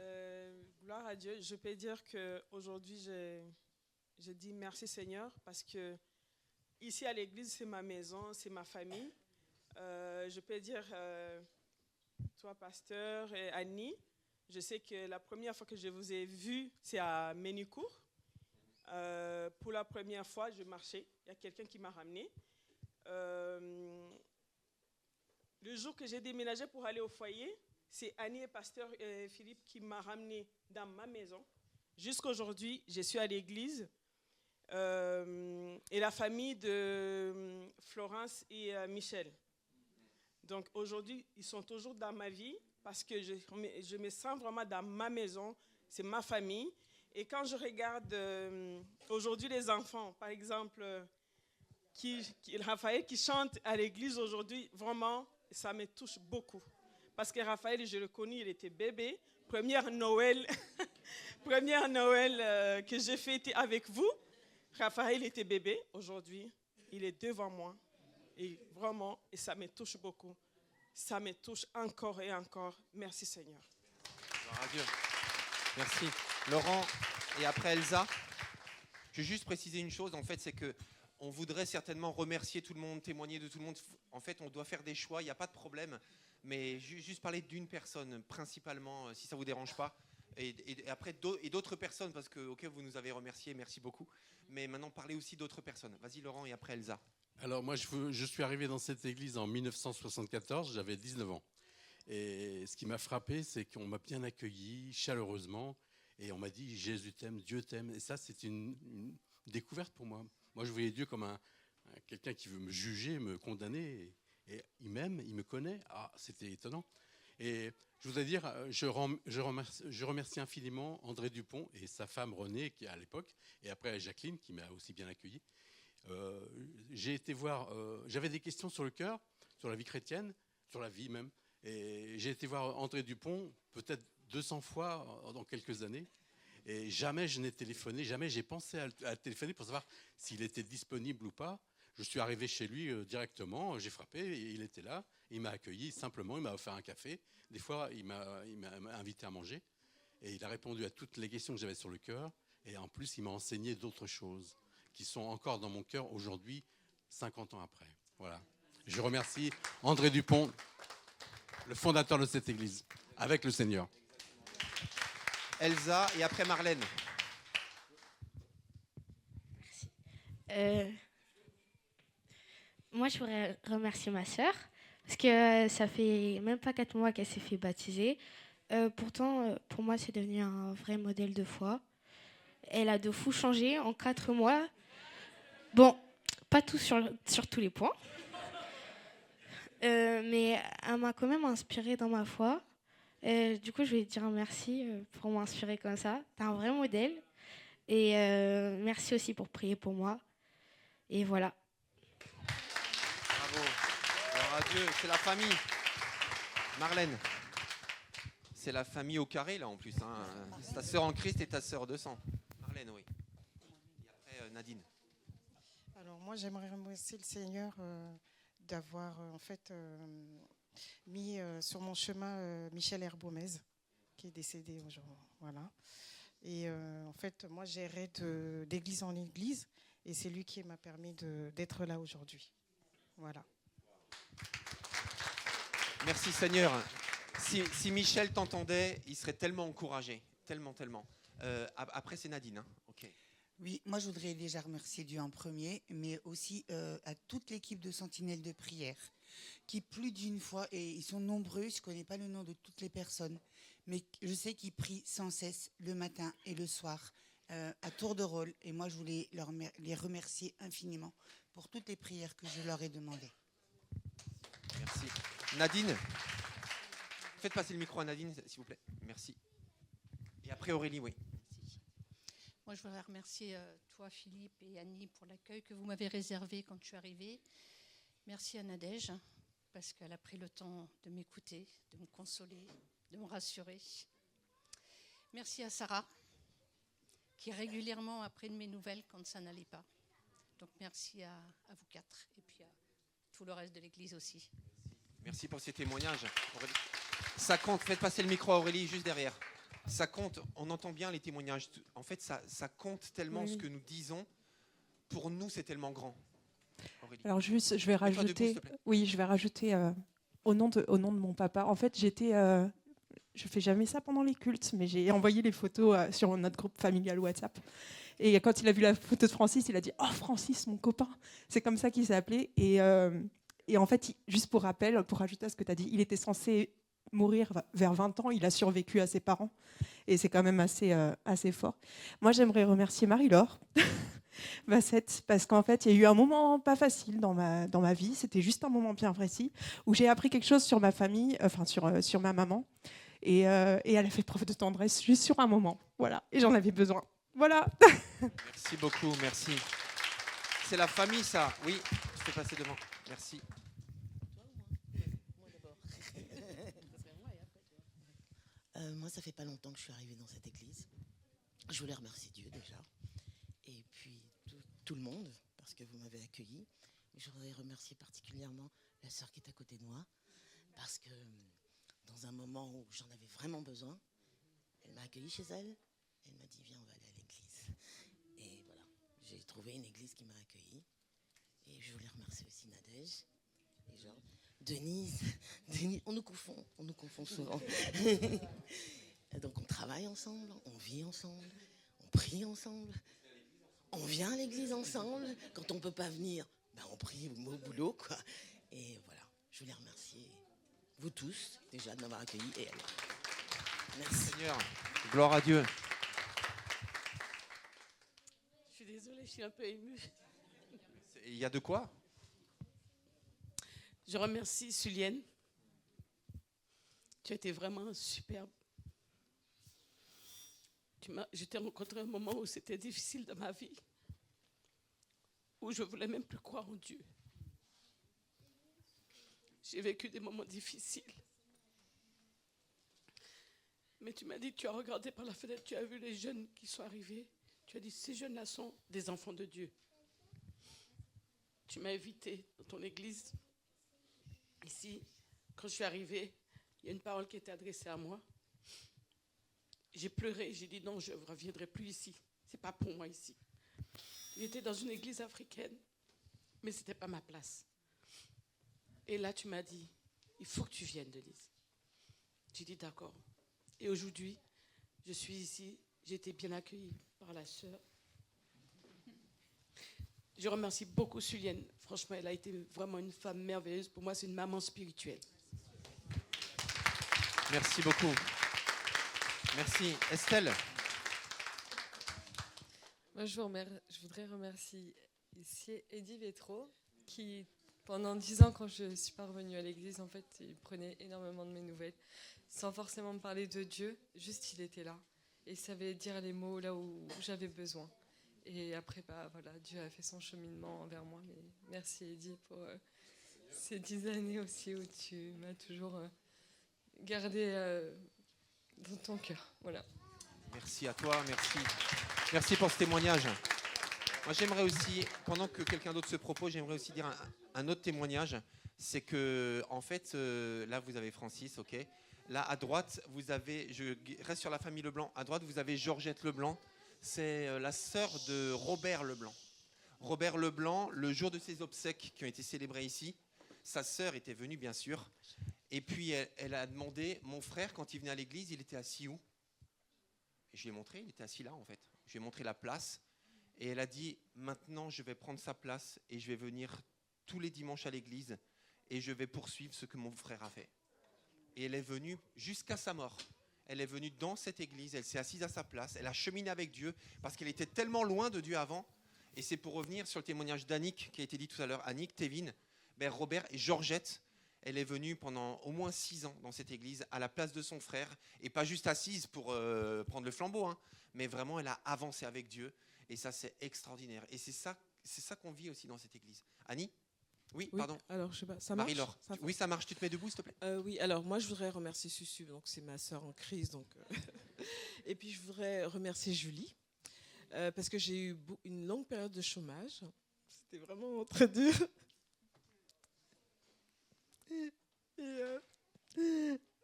Gloire à Dieu. Je peux dire qu'aujourd'hui, je dis merci Seigneur parce que ici à l'église, c'est ma maison, c'est ma famille. Je peux dire, toi, pasteur et Annie, je sais que la première fois que je vous ai vu, c'est à Ménicourt. Pour la première fois, je marchais. Il y a quelqu'un qui m'a ramené. Le jour que j'ai déménagé pour aller au foyer, c'est Annie et pasteur Philippe qui m'a ramené dans ma maison. Jusqu'aujourd'hui, je suis à l'église. Et la famille de Florence et Michel. Donc aujourd'hui, ils sont toujours dans ma vie parce que je me sens vraiment dans ma maison, c'est ma famille. Et quand je regarde aujourd'hui les enfants, par exemple, Raphaël qui chante à l'église aujourd'hui, vraiment, ça me touche beaucoup. Parce que Raphaël, je le connais, il était bébé. Première Noël que j'ai fêté avec vous, Raphaël était bébé. Aujourd'hui, il est devant moi. Et vraiment, et ça me touche beaucoup. Ça me touche encore et encore. Merci Seigneur. Gloire à Dieu. Merci. Laurent et après Elsa. Je vais juste préciser une chose, en fait, c'est que on voudrait certainement remercier tout le monde, témoigner de tout le monde. En fait, on doit faire des choix, il n'y a pas de problème. Mais juste parler d'une personne, principalement, si ça ne vous dérange pas. Et après, d'autres personnes, parce que vous nous avez remerciés, merci beaucoup. Mais maintenant, parlez aussi d'autres personnes. Vas-y, Laurent, et après Elsa. Alors, moi, je suis arrivé dans cette église en 1974, j'avais 19 ans. Et ce qui m'a frappé, c'est qu'on m'a bien accueilli, chaleureusement. Et on m'a dit, Jésus t'aime, Dieu t'aime. Et ça, c'est une découverte pour moi. Moi, je voyais Dieu comme quelqu'un qui veut me juger, me condamner. Et il m'aime, il me connaît. Ah, c'était étonnant. Et je voudrais dire, je remercie infiniment André Dupont et sa femme Renée, qui à l'époque, et après Jacqueline, qui m'a aussi bien accueilli. J'ai été voir, j'avais des questions sur le cœur, sur la vie chrétienne, sur la vie même. Et j'ai été voir André Dupont peut-être 200 fois dans quelques années. Et jamais je n'ai téléphoné, jamais j'ai pensé à téléphoner pour savoir s'il était disponible ou pas. Je suis arrivé chez lui directement, j'ai frappé, et il était là. Il m'a accueilli simplement, il m'a offert un café. Des fois, il m'a invité à manger. Et il a répondu à toutes les questions que j'avais sur le cœur. Et en plus, il m'a enseigné d'autres choses qui sont encore dans mon cœur aujourd'hui, 50 ans après. Voilà. Je remercie André Dupont, le fondateur de cette église, avec le Seigneur. Elsa et après Marlène. Merci. Moi, je voudrais remercier ma sœur, parce que ça fait même pas 4 mois qu'elle s'est fait baptiser. Pourtant, pour moi, c'est devenu un vrai modèle de foi. Elle a de fou changé en 4 mois. Bon, pas tout sur tous les points. Mais elle m'a quand même inspirée dans ma foi. Du coup, je vais te dire merci pour m'inspirer comme ça. T'es un vrai modèle. Et merci aussi pour prier pour moi. Et voilà. Bravo. Gloire à Dieu, c'est la famille. Marlène, c'est la famille au carré là en plus. Hein. C'est ta sœur en Christ et ta sœur de sang. Marlène, oui. Et après Nadine. Alors moi, j'aimerais remercier le Seigneur d'avoir en fait mis sur mon chemin Michel Herbomez, qui est décédé aujourd'hui. Voilà. Et en fait, moi, j'errais d'église en église. Et c'est lui qui m'a permis d'être là aujourd'hui. Voilà. Merci Seigneur. Si Michel t'entendait, il serait tellement encouragé. Tellement. Après, c'est Nadine. Hein. Ok. Oui, moi je voudrais déjà remercier Dieu en premier, mais aussi à toute l'équipe de Sentinelles de prière, qui plus d'une fois, et ils sont nombreux, je ne connais pas le nom de toutes les personnes, mais je sais qu'ils prient sans cesse le matin et le soir, à tour de rôle, et moi je voulais les remercier infiniment pour toutes les prières que je leur ai demandées. Merci. Nadine, faites passer le micro à Nadine, s'il vous plaît. Merci. Et après Aurélie, oui. Moi, je voudrais remercier toi, Philippe et Annie, pour l'accueil que vous m'avez réservé quand je suis arrivée. Merci à Nadège, parce qu'elle a pris le temps de m'écouter, de me consoler, de me rassurer. Merci à Sarah, qui régulièrement a pris de mes nouvelles quand ça n'allait pas. Donc merci à vous quatre, et puis à tout le reste de l'Église aussi. Merci pour ces témoignages. Aurélie. Ça compte, faites passer le micro à Aurélie, juste derrière. Ça compte, on entend bien les témoignages. En fait, ça compte tellement Oui. ce que nous disons. Pour nous, c'est tellement grand. Aurélie. Alors juste, je vais Mets-toi debout, rajouter, s'il te plaît. oui, je vais rajouter au nom de mon papa. En fait, je fais jamais ça pendant les cultes, mais j'ai envoyé les photos sur notre groupe familial WhatsApp. Et quand il a vu la photo de Francis, il a dit « Oh, Francis, mon copain !» C'est comme ça qu'il s'est appelé. Et en fait, juste pour rappel, pour rajouter à ce que tu as dit, il était censé mourir vers 20 ans. Il a survécu à ses parents. Et c'est quand même assez fort. Moi, j'aimerais remercier Marie-Laure Bassette, parce qu'en fait, il y a eu un moment pas facile dans ma vie. C'était juste un moment bien précis où j'ai appris quelque chose sur ma famille, enfin sur ma maman. Et elle a fait preuve de tendresse juste sur un moment. Voilà. Et j'en avais besoin. Voilà. Merci beaucoup, merci. C'est la famille, ça. Oui, je fais passer devant. Merci. Moi, ça fait pas longtemps que je suis arrivée dans cette église. Je voulais remercier Dieu déjà. Et puis tout le monde, parce que vous m'avez accueilli. Mais je voudrais remercier particulièrement la sœur qui est à côté de moi, parce que dans un moment où j'en avais vraiment besoin, elle m'a accueilli chez elle. Elle m'a dit, viens, on va aller à l'église. Et voilà, j'ai trouvé une église qui m'a accueilli. Et je voulais remercier aussi Nadège et Jean. Denise, on nous confond souvent. Donc on travaille ensemble, on vit ensemble, on prie ensemble, on vient à l'église ensemble. Quand on ne peut pas venir, on prie au boulot, quoi. Et voilà, je voulais remercier vous tous déjà de m'avoir accueilli et elle. Merci. Seigneur, gloire à Dieu. Je suis désolée, je suis un peu émue. Il y a de quoi? Je remercie Sulienne. Tu as été vraiment superbe. Je t'ai rencontré à un moment où c'était difficile dans ma vie, où je ne voulais même plus croire en Dieu. J'ai vécu des moments difficiles. Mais tu m'as dit, tu as regardé par la fenêtre, tu as vu les jeunes qui sont arrivés. Tu as dit, ces jeunes-là sont des enfants de Dieu. Tu m'as invité dans ton église. Ici, quand je suis arrivée, il y a une parole qui était adressée à moi. J'ai pleuré, j'ai dit non, je ne reviendrai plus ici. Ce n'est pas pour moi ici. J'étais dans une église africaine, mais ce n'était pas ma place. Et là, tu m'as dit, il faut que tu viennes, Denise. J'ai dit d'accord. Et aujourd'hui, je suis ici, j'ai été bien accueillie par la sœur. Je remercie beaucoup Sulienne. Franchement, elle a été vraiment une femme merveilleuse. Pour moi, c'est une maman spirituelle. Merci beaucoup. Merci. Estelle. Moi, je voudrais remercier ici Eddie Vétro, qui, pendant 10 ans, quand je suis pas revenue à l'église, en fait, il prenait énormément de mes nouvelles, sans forcément me parler de Dieu, juste il était là. Et il savait dire les mots là où j'avais besoin. Et après, voilà, Dieu a fait son cheminement envers moi. Mais merci Eddie pour ces 10 années aussi où tu m'as toujours gardé dans ton cœur. Voilà. Merci à toi, merci. Merci pour ce témoignage. Moi, j'aimerais aussi, pendant que quelqu'un d'autre se propose, j'aimerais aussi dire un autre témoignage. C'est que, en fait, là, vous avez Francis, ok. Là, à droite, vous avez, je reste sur la famille Leblanc, à droite, vous avez Georgette Leblanc. C'est la sœur de Robert Leblanc. Robert Leblanc, le jour de ses obsèques qui ont été célébrées ici, sa sœur était venue, bien sûr. Et puis, elle a demandé, mon frère, quand il venait à l'église, il était assis où? Et je lui ai montré, il était assis là, en fait. Je lui ai montré la place. Et elle a dit, maintenant, je vais prendre sa place et je vais venir tous les dimanches à l'église et je vais poursuivre ce que mon frère a fait. Et elle est venue jusqu'à sa mort. Elle est venue dans cette église, elle s'est assise à sa place, elle a cheminé avec Dieu parce qu'elle était tellement loin de Dieu avant. Et c'est pour revenir sur le témoignage d'Annick qui a été dit tout à l'heure. Annick, Thévin, Robert et Georgette, elle est venue pendant au moins 6 ans dans cette église à la place de son frère. Et pas juste assise pour prendre le flambeau, hein, mais vraiment elle a avancé avec Dieu. Et ça, c'est extraordinaire. Et c'est ça qu'on vit aussi dans cette église. Annie ? Oui, pardon. Alors, je sais pas, ça marche. Marie-Laure. Oui, ça marche. Tu te mets debout, s'il te plaît. Oui, alors moi, je voudrais remercier Susu, donc c'est ma sœur en crise. Donc, et puis, je voudrais remercier Julie, parce que j'ai eu une longue période de chômage. C'était vraiment très dur. Et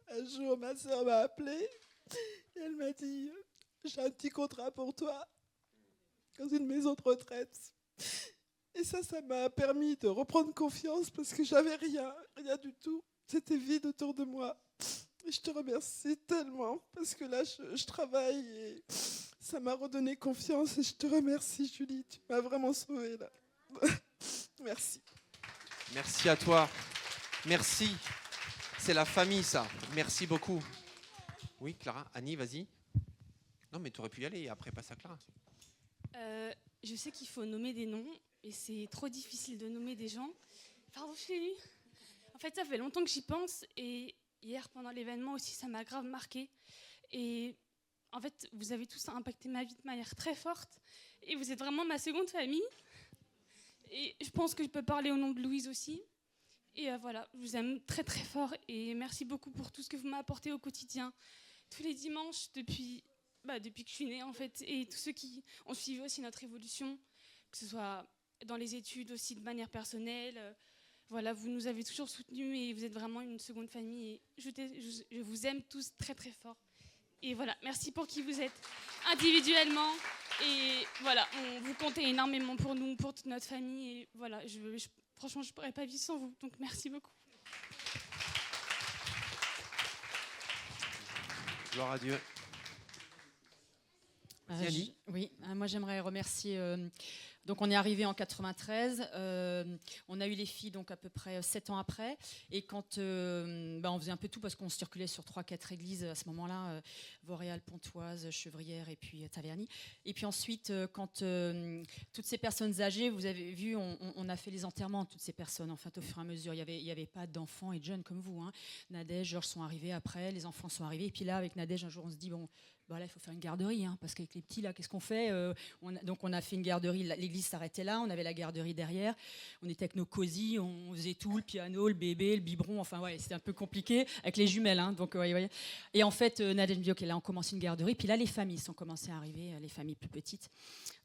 un jour, ma sœur m'a appelée et elle m'a dit « J'ai un petit contrat pour toi dans une maison de retraite. » Et ça m'a permis de reprendre confiance parce que j'avais rien du tout. C'était vide autour de moi. Et je te remercie tellement parce que là, je travaille et ça m'a redonné confiance. Et je te remercie, Julie. Tu m'as vraiment sauvée là. Merci. Merci à toi. Merci. C'est la famille, ça. Merci beaucoup. Oui, Clara. Annie, vas-y. Non, mais tu aurais pu y aller et après passe à Clara. Je sais qu'il faut nommer des noms et c'est trop difficile de nommer des gens. Pardon, chérie. En fait, ça fait longtemps que j'y pense et hier, pendant l'événement aussi, ça m'a grave marqué. Et en fait, vous avez tous impacté ma vie de manière très forte et vous êtes vraiment ma seconde famille. Et je pense que je peux parler au nom de Louise aussi. Et voilà, je vous aime très très fort et merci beaucoup pour tout ce que vous m'avez apporté au quotidien. Tous les dimanches, depuis que je suis née en fait, et tous ceux qui ont suivi aussi notre évolution, que ce soit dans les études aussi de manière personnelle. Voilà, vous nous avez toujours soutenus et vous êtes vraiment une seconde famille. Et je vous aime tous très très fort. Et voilà, merci pour qui vous êtes individuellement. Et voilà, vous comptez énormément pour nous, pour toute notre famille. Et voilà, franchement, je ne pourrais pas vivre sans vous. Donc merci beaucoup. Gloire à Dieu. Oui, moi j'aimerais remercier. Donc on est arrivé en 93, on a eu les filles donc à peu près 7 ans après, et quand on faisait un peu tout parce qu'on circulait sur 3-4 églises à ce moment-là, Vauréal, Pontoise, Chevrières et puis Taverny. Et puis ensuite, quand toutes ces personnes âgées, vous avez vu, on a fait les enterrements de toutes ces personnes. En fait, au fur et à mesure, il y avait pas d'enfants et de jeunes comme vous. Hein. Nadège, Georges sont arrivés après, les enfants sont arrivés, et puis là avec Nadège un jour on se dit bon. Là, il faut faire une garderie, hein, parce qu'avec les petits, là, qu'est-ce qu'on fait Donc, on a fait une garderie. L'église s'arrêtait là. On avait la garderie derrière. On était avec nos cosy. On faisait tout, le piano, le bébé, le biberon. Enfin, ouais, c'était un peu compliqué avec les jumelles. Hein, donc, ouais. Et en fait, Nadège me dit, OK, là, on commence une garderie. Puis là, les familles sont commencées à arriver, les familles plus petites.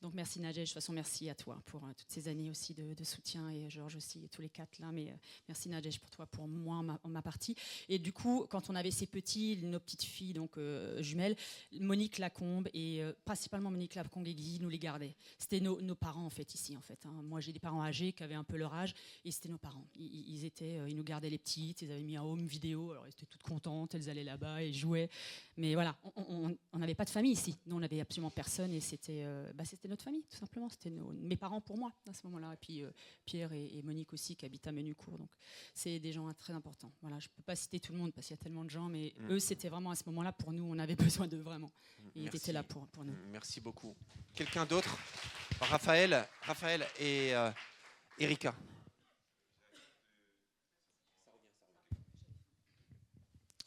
Donc, merci Nadège. De toute façon, merci à toi pour toutes ces années aussi de soutien. Et Georges aussi, et tous les 4 là. Mais merci Nadège pour toi, pour moi, en ma partie. Et du coup, quand on avait ces petits, nos petites filles, donc jumelles, Monique Lacombe et principalement Monique Lacombe et Guy nous les gardaient. C'était nos parents en fait ici en fait. Hein. Moi j'ai des parents âgés qui avaient un peu leur âge et c'était nos parents. Ils nous gardaient les petites, ils avaient mis un home vidéo, alors elles étaient toutes contentes, elles allaient là-bas et jouaient. Mais voilà, on n'avait pas de famille ici. Nous on n'avait absolument personne et c'était notre famille tout simplement. C'était mes parents pour moi à ce moment-là. Et puis Pierre et Monique aussi qui habitent à Menucourt. Donc c'est des gens très importants. Voilà, je peux pas citer tout le monde parce qu'il y a tellement de gens, mais eux c'était vraiment à ce moment-là pour nous. On avait besoin d'eux vraiment. Et ils étaient là pour nous. Merci beaucoup. Quelqu'un d'autre? Raphaël et Erika.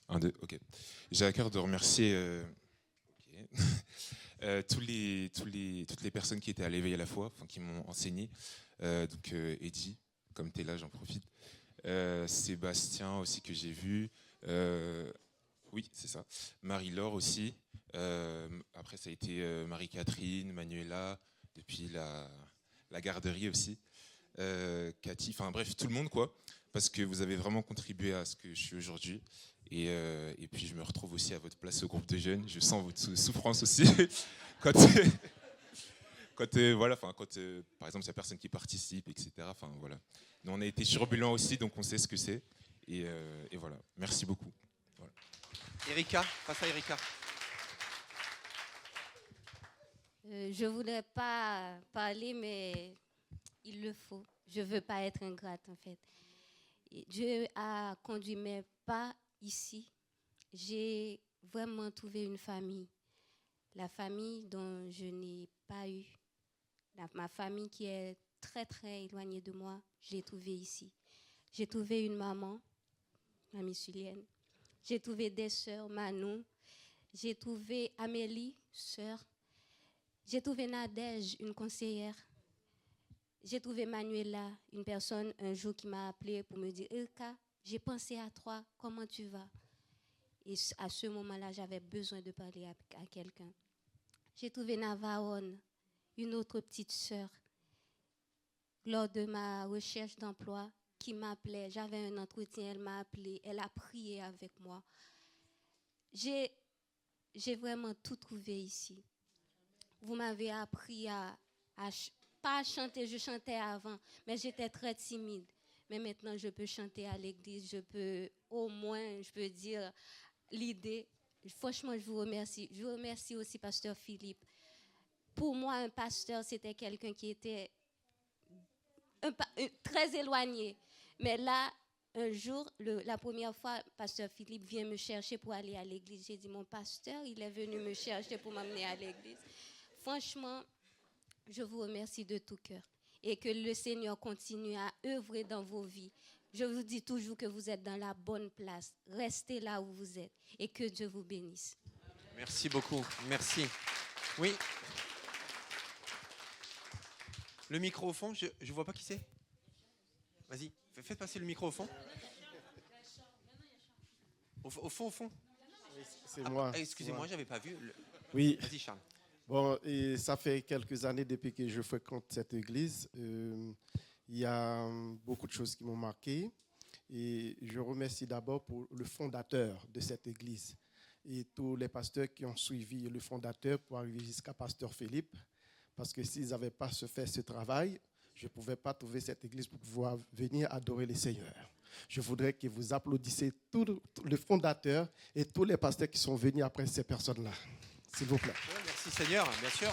OK. J'ai à cœur de remercier toutes les personnes qui étaient à l'éveil à la foi, qui m'ont enseigné. Donc Eddy, comme tu es là, j'en profite. Sébastien aussi que j'ai vu. Oui, c'est ça. Marie-Laure aussi. Après, ça a été Marie-Catherine, Manuela, depuis la garderie aussi. Cathy, enfin bref, tout le monde, quoi, parce que vous avez vraiment contribué à ce que je suis aujourd'hui. Et puis je me retrouve aussi à votre place au groupe de jeunes. Je sens votre souffrance aussi quand, voilà, enfin, quand par exemple, il y a personne qui participe, etc. Enfin, voilà. Nous, on a été turbulents aussi, donc on sait ce que c'est. Et voilà, merci beaucoup. Voilà. Erika, face à Erika. Je ne voulais pas parler, mais il le faut. Je ne veux pas être ingrate, en fait. Dieu a conduit mes pas ici. J'ai vraiment trouvé une famille. La famille dont je n'ai pas eu. Ma famille qui est très, très éloignée de moi, je l'ai trouvée ici. J'ai trouvé une maman, Mamie Sulienne. J'ai trouvé des sœurs, Manon. J'ai trouvé Amélie, sœur. J'ai trouvé Nadège, une conseillère. J'ai trouvé Manuela, une personne un jour qui m'a appelée pour me dire « Ilka, j'ai pensé à toi, comment tu vas ?» Et à ce moment-là, j'avais besoin de parler à quelqu'un. J'ai trouvé Navaon, une autre petite sœur, lors de ma recherche d'emploi, qui m'appelait. J'avais un entretien, elle m'a appelé, elle a prié avec moi. J'ai vraiment tout trouvé ici. Vous m'avez appris pas à chanter, je chantais avant, mais j'étais très timide. Mais maintenant, je peux chanter à l'église, je peux dire l'idée. Franchement, je vous remercie. Je vous remercie aussi, pasteur Philippe. Pour moi, un pasteur, c'était quelqu'un qui était très éloigné. Mais là, un jour, la première fois, pasteur Philippe vient me chercher pour aller à l'église. J'ai dit, mon pasteur, il est venu me chercher pour m'amener à l'église. Franchement, je vous remercie de tout cœur. Et que le Seigneur continue à œuvrer dans vos vies. Je vous dis toujours que vous êtes dans la bonne place. Restez là où vous êtes. Et que Dieu vous bénisse. Merci beaucoup. Merci. Oui. Le micro au fond, je ne vois pas qui c'est. Vas-y, faites passer le micro au fond. Au fond. C'est moi. Excusez-moi, je n'avais pas vu. Oui. Vas-y, Charles. Bon, et ça fait quelques années depuis que je fréquente cette église. Il y a beaucoup de choses qui m'ont marqué. Et je remercie d'abord pour le fondateur de cette église et tous les pasteurs qui ont suivi le fondateur pour arriver jusqu'à pasteur Philippe. Parce que s'ils n'avaient pas fait ce travail, je ne pouvais pas trouver cette église pour pouvoir venir adorer le Seigneur. Je voudrais que vous applaudissiez tout le fondateur et tous les pasteurs qui sont venus après ces personnes-là. S'il vous plaît. Merci Seigneur, bien sûr.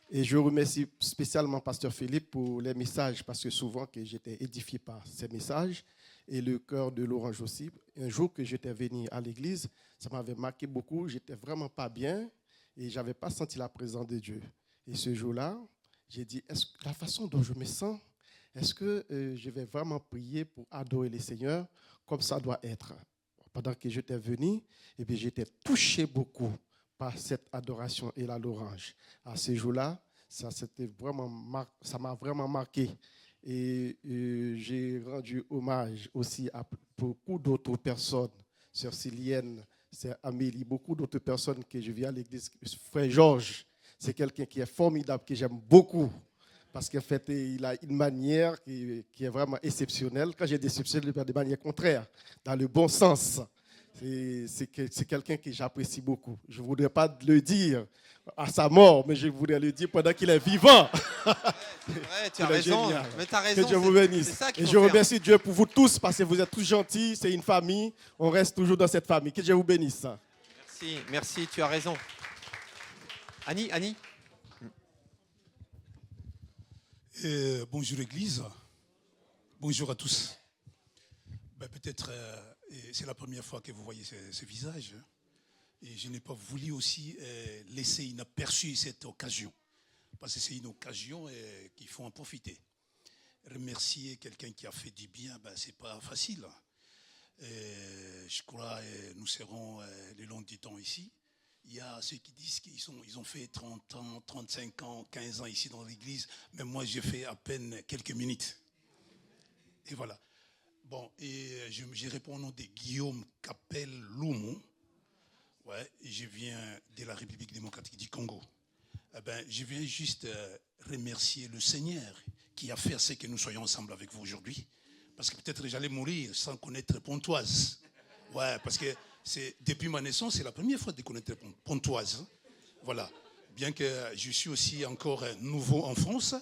Et je remercie spécialement pasteur Philippe pour les messages, parce que souvent que j'étais édifié par ces messages, et le cœur de l'Orange aussi. Un jour que j'étais venu à l'église, ça m'avait marqué beaucoup, j'étais vraiment pas bien, et je n'avais pas senti la présence de Dieu. Et ce jour-là, j'ai dit, est-ce que la façon dont je me sens, est-ce que je vais vraiment prier pour adorer le Seigneur comme ça doit être? Pendant que j'étais venu, et bien j'étais touché beaucoup par cette adoration et la louange. À ce jour-là, ça m'a vraiment marqué. Et j'ai rendu hommage aussi à beaucoup d'autres personnes, Sœur Célienne, Sœur Amélie, beaucoup d'autres personnes que je viens à l'église. Frère Georges, c'est quelqu'un qui est formidable, que j'aime beaucoup. Parce qu'en fait, il a une manière qui est vraiment exceptionnelle. Quand j'ai des exceptionnelles, de manière contraire, dans le bon sens. C'est quelqu'un que j'apprécie beaucoup. Je ne voudrais pas le dire à sa mort, mais je voudrais le dire pendant qu'il est vivant. Ouais, tu as raison. Mais tu as raison. Que Dieu vous bénisse. Et je remercie Dieu pour vous tous, parce que vous êtes tous gentils. C'est une famille. On reste toujours dans cette famille. Que Dieu vous bénisse. Merci, tu as raison. Annie. Bonjour Église, bonjour à tous. Peut-être c'est la première fois que vous voyez ce visage, et je n'ai pas voulu aussi laisser inaperçue cette occasion, parce que c'est une occasion qu'il faut en profiter. Remercier quelqu'un qui a fait du bien, c'est pas facile. Je crois que nous serons le long du temps ici. Il y a ceux qui disent qu'ils ont fait 30 ans, 35 ans, 15 ans ici dans l'église. Mais moi, j'ai fait à peine quelques minutes. Et voilà. Bon, et je réponds au nom de Guillaume Capel-Loumon. Ouais, et je viens de la République démocratique du Congo. Je viens juste remercier le Seigneur qui a fait ce que nous soyons ensemble avec vous aujourd'hui. Parce que peut-être j'allais mourir sans connaître Pontoise. Ouais, parce que depuis ma naissance, c'est la première fois de connaître Pontoise. Voilà. Bien que je suis aussi encore nouveau en France,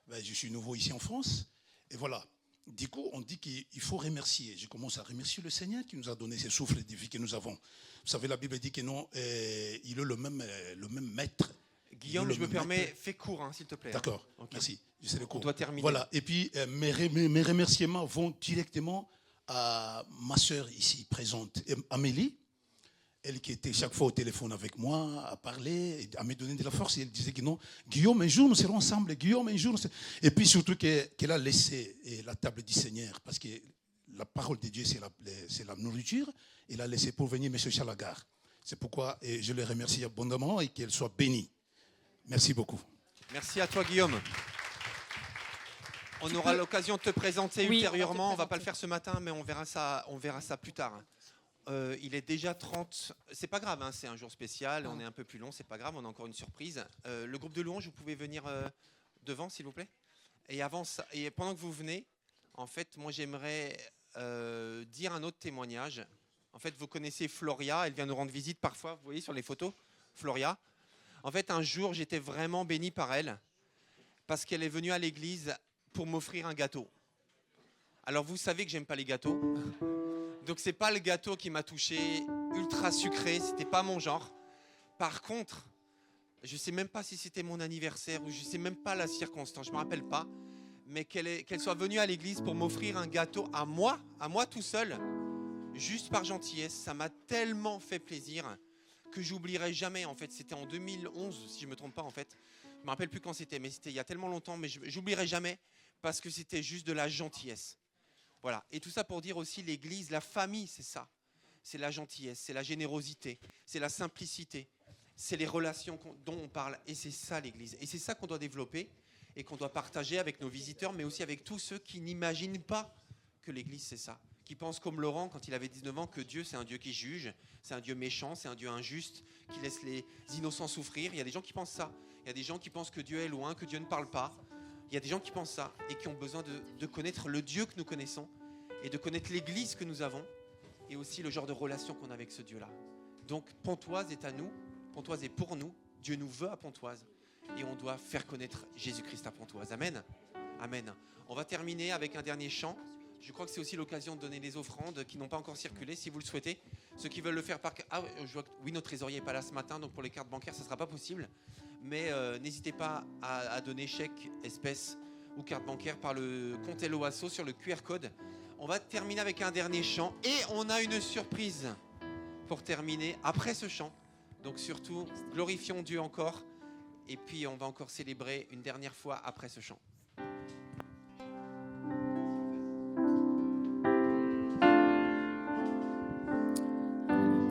je suis nouveau ici en France. Et voilà. Du coup, on dit qu'il faut remercier. Je commence à remercier le Seigneur qui nous a donné ce souffle de vie que nous avons. Vous savez, la Bible dit que non, il est le même maître. Guillaume, je me permets, fais court, s'il te plaît. D'accord, Okay. merci. Je sais le cours. On doit terminer. Voilà, et puis mes remerciements vont directement à ma sœur ici présente, Amélie. Elle qui était chaque fois au téléphone avec moi, à parler, à me donner de la force. Et elle disait que non, Guillaume, un jour nous serons ensemble. Guillaume, un jour. Et puis surtout qu'elle a laissé la table du Seigneur, parce que la parole de Dieu, c'est la nourriture. Elle a laissé pour venir me chercher à la gare. C'est pourquoi je le remercie abondamment et qu'elle soit bénie. Merci beaucoup. Merci à toi, Guillaume. On aura l'occasion de te présenter ultérieurement. On ne va pas le faire ce matin, mais on verra ça plus tard. Il est déjà 30. C'est pas grave, c'est un jour spécial. On est un peu plus long, c'est pas grave. On a encore une surprise. Le groupe de louange, vous pouvez venir devant, s'il vous plaît. Et avant ça, et pendant que vous venez, en fait, moi j'aimerais dire un autre témoignage. En fait, vous connaissez Floria. Elle vient nous rendre visite parfois. Vous voyez sur les photos, Floria. En fait, un jour, j'étais vraiment béni par elle parce qu'elle est venue à l'église pour m'offrir un gâteau. Alors, vous savez que j'aime pas les gâteaux. Donc, c'est pas le gâteau qui m'a touché, ultra sucré. C'était pas mon genre. Par contre, je sais même pas si c'était mon anniversaire ou je sais même pas la circonstance. Je me rappelle pas. Mais qu'elle soit venue à l'église pour m'offrir un gâteau à moi tout seul, juste par gentillesse. Ça m'a tellement fait plaisir que j'oublierai jamais. En fait, c'était en 2011, si je me trompe pas. En fait, je me rappelle plus quand c'était, mais c'était il y a tellement longtemps. Mais j'oublierai jamais parce que c'était juste de la gentillesse. Voilà. Et tout ça pour dire aussi l'Église, la famille, c'est ça. C'est la gentillesse, c'est la générosité, c'est la simplicité, c'est les relations dont on parle. Et c'est ça l'Église. Et c'est ça qu'on doit développer et qu'on doit partager avec nos visiteurs, mais aussi avec tous ceux qui n'imaginent pas que l'Église, c'est ça. Qui pensent comme Laurent, quand il avait 19 ans, que Dieu, c'est un Dieu qui juge, c'est un Dieu méchant, c'est un Dieu injuste, qui laisse les innocents souffrir. Il y a des gens qui pensent ça. Il y a des gens qui pensent que Dieu est loin, que Dieu ne parle pas. Il y a des gens qui pensent ça et qui ont besoin de connaître le Dieu que nous connaissons et de connaître l'Église que nous avons et aussi le genre de relation qu'on a avec ce Dieu-là. Donc Pontoise est à nous, Pontoise est pour nous, Dieu nous veut à Pontoise et on doit faire connaître Jésus-Christ à Pontoise. Amen. Amen. On va terminer avec un dernier chant. Je crois que c'est aussi l'occasion de donner les offrandes qui n'ont pas encore circulé, si vous le souhaitez. Ceux qui veulent le faire par... Ah, je vois que oui, notre trésorier n'est pas là ce matin, donc pour les cartes bancaires, ça ne sera pas possible. Mais n'hésitez pas à donner chèque, espèces ou carte bancaire par le compte Eloasso sur le QR code. On va terminer avec un dernier chant et on a une surprise pour terminer après ce chant. Donc surtout, glorifions Dieu encore et puis on va encore célébrer une dernière fois après ce chant.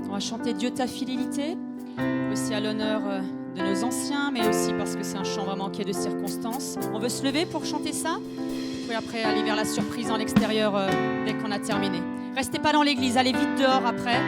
On va chanter Dieu ta fidélité, aussi à l'honneur de nos anciens, mais aussi parce que c'est un chant vraiment qui est de circonstance. On veut se lever pour chanter ça, puis après aller vers la surprise en l'extérieur dès qu'on a terminé. Restez pas dans l'église, allez vite dehors après.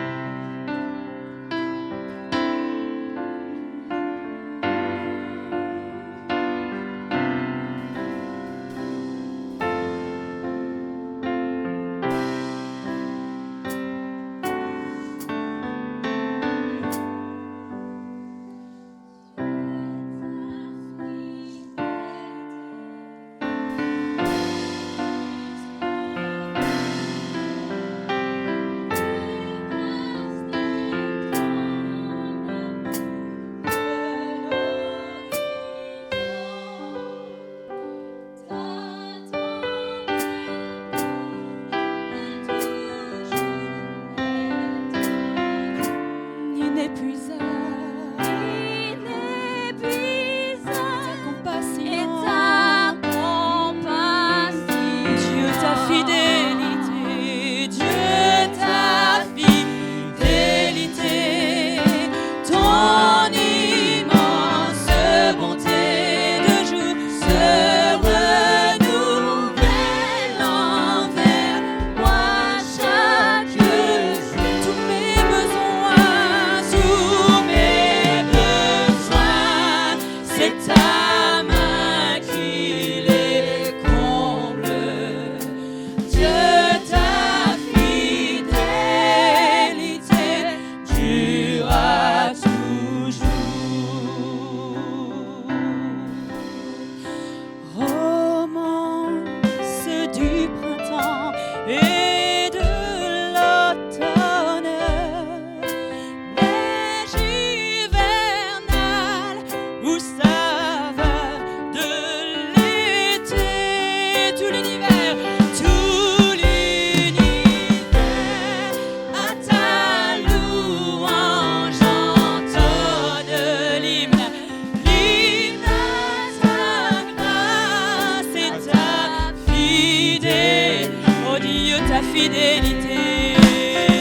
ta fidélité,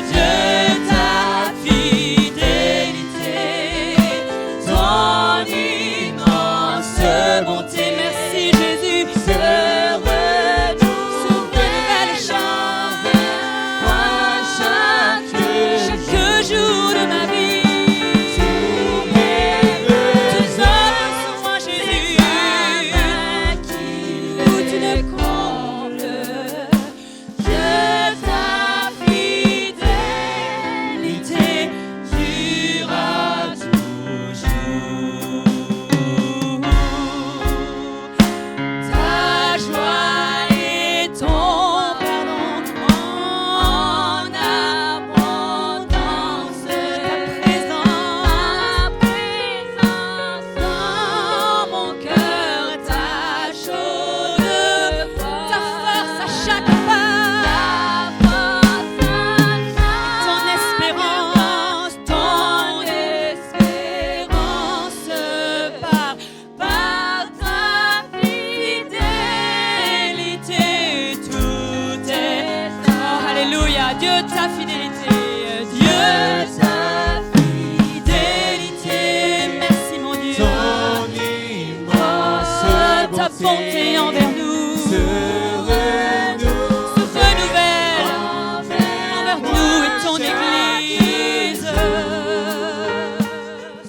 Dieu ta fidélité, ton immense bonté. Merci Jésus, se renouvelle chaque jour de ma vie. Bonté envers nous se renouvelle envers nous et ton Église.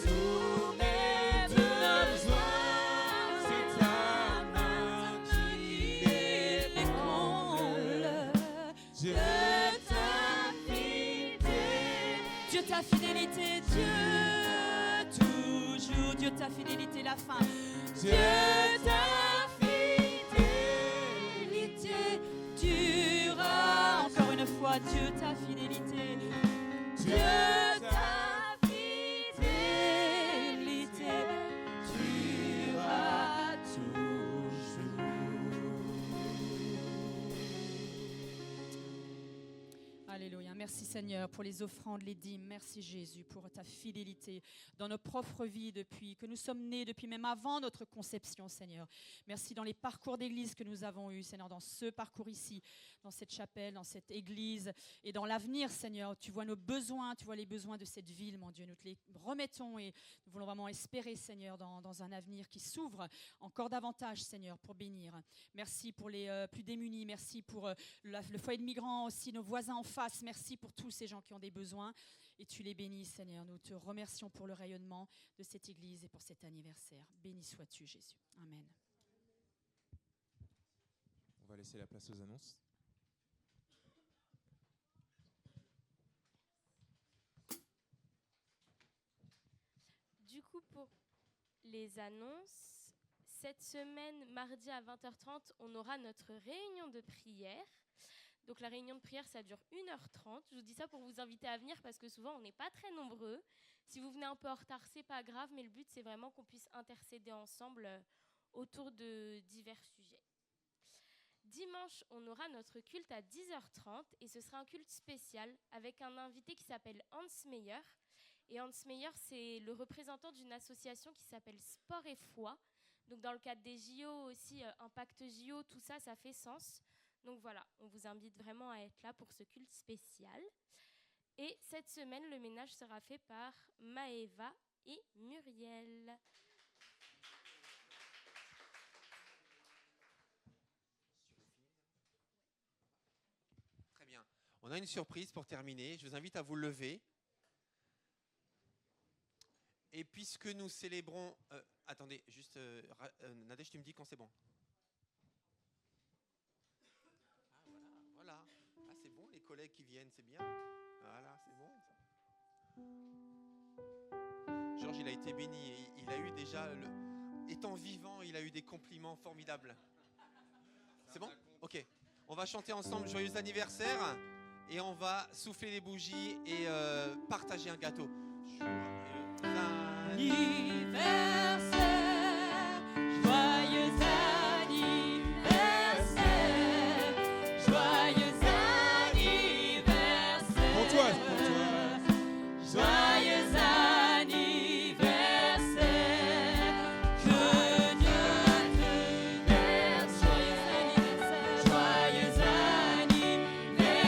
Tous mes besoins, c'est ta main qui les comble. Dieu ta fidélité, Dieu toujours, Dieu ta fidélité, la fin. Dieu ta fidélité durera. Encore une fois, Dieu ta fidélité. Dieu ta fidélité durera toujours. Alléluia. Merci Seigneur pour les offrandes, les dîmes. Merci Jésus pour ta fidélité dans nos propres vies depuis que nous sommes nés, depuis même avant notre conception, Seigneur. Merci dans les parcours d'église que nous avons eus, Seigneur, dans ce parcours ici, dans cette chapelle, dans cette église et dans l'avenir, Seigneur. Tu vois nos besoins, tu vois les besoins de cette ville, mon Dieu. Nous te les remettons et nous voulons vraiment espérer, Seigneur, dans un avenir qui s'ouvre encore davantage, Seigneur, pour bénir. Merci pour les plus démunis. Merci pour le foyer de migrants aussi, nos voisins en face. Merci pour tous ces gens qui ont des besoins et tu les bénis, Seigneur. Nous te remercions pour le rayonnement de cette église et pour cet anniversaire. Béni sois-tu, Jésus. Amen. On va laisser la place aux annonces. Du coup, pour les annonces, cette semaine, mardi à 20h30, on aura notre réunion de prière. Donc la réunion de prière, ça dure 1h30. Je vous dis ça pour vous inviter à venir parce que souvent, on n'est pas très nombreux. Si vous venez un peu en retard, c'est pas grave, mais le but, c'est vraiment qu'on puisse intercéder ensemble autour de divers sujets. Dimanche, on aura notre culte à 10h30 et ce sera un culte spécial avec un invité qui s'appelle Hans Meyer. Et Hans Meyer, c'est le représentant d'une association qui s'appelle Sport et Foi. Donc dans le cadre des JO aussi, Impact JO, tout ça, ça fait sens. Donc voilà, on vous invite vraiment à être là pour ce culte spécial. Et cette semaine, le ménage sera fait par Maëva et Muriel. Très bien. On a une surprise pour terminer. Je vous invite à vous lever. Et puisque nous célébrons... attendez, juste... Nadège, tu me dis quand c'est bon. Voilà. Ah, c'est bon, les collègues qui viennent, c'est bien. Voilà, c'est bon. Ça. Georges, il a été béni. Et il a eu déjà... Étant vivant, il a eu des compliments formidables. C'est bon ? Ok. On va chanter ensemble Joyeux anniversaire. Et on va souffler les bougies et partager un gâteau. Anniversaire, joyeux anniversaire, joyeux anniversaire. Pour toi. Joyeux anniversaire, que Dieu te berce. Joyeux anniversaire, joyeux anniversaire.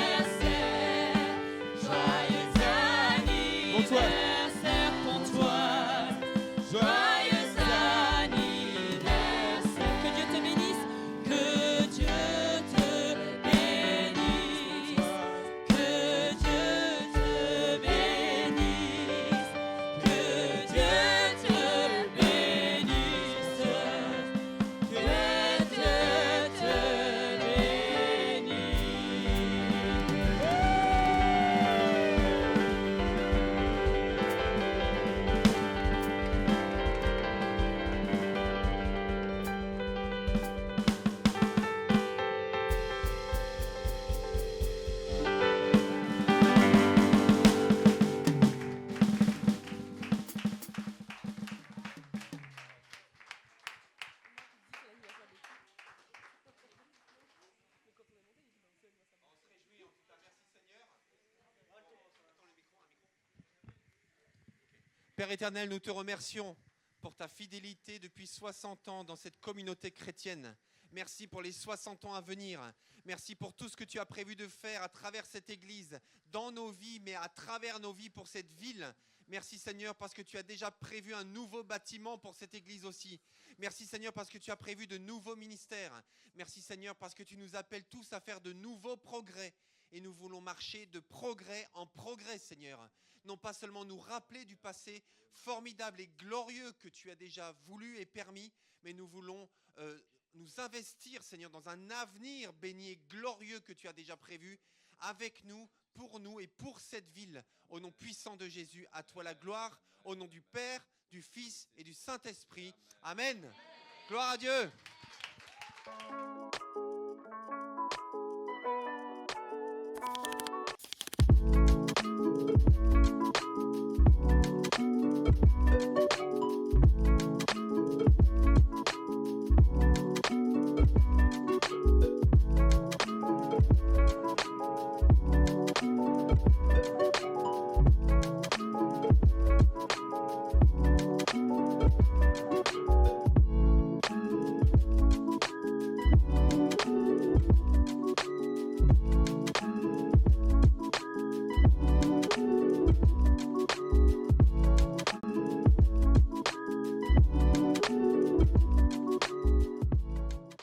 Père éternel, nous te remercions pour ta fidélité depuis 60 ans dans cette communauté chrétienne. Merci pour les 60 ans à venir. Merci pour tout ce que tu as prévu de faire à travers cette église, dans nos vies, mais à travers nos vies pour cette ville. Merci Seigneur parce que tu as déjà prévu un nouveau bâtiment pour cette église aussi. Merci Seigneur parce que tu as prévu de nouveaux ministères. Merci Seigneur parce que tu nous appelles tous à faire de nouveaux progrès. Et nous voulons marcher de progrès en progrès, Seigneur. Non pas seulement nous rappeler du passé formidable et glorieux que tu as déjà voulu et permis, mais nous voulons nous investir, Seigneur, dans un avenir béni et glorieux que tu as déjà prévu avec nous, pour et pour cette ville. Au nom puissant de Jésus, à toi la gloire, au nom du Père, du Fils et du Saint-Esprit. Amen. Gloire à Dieu.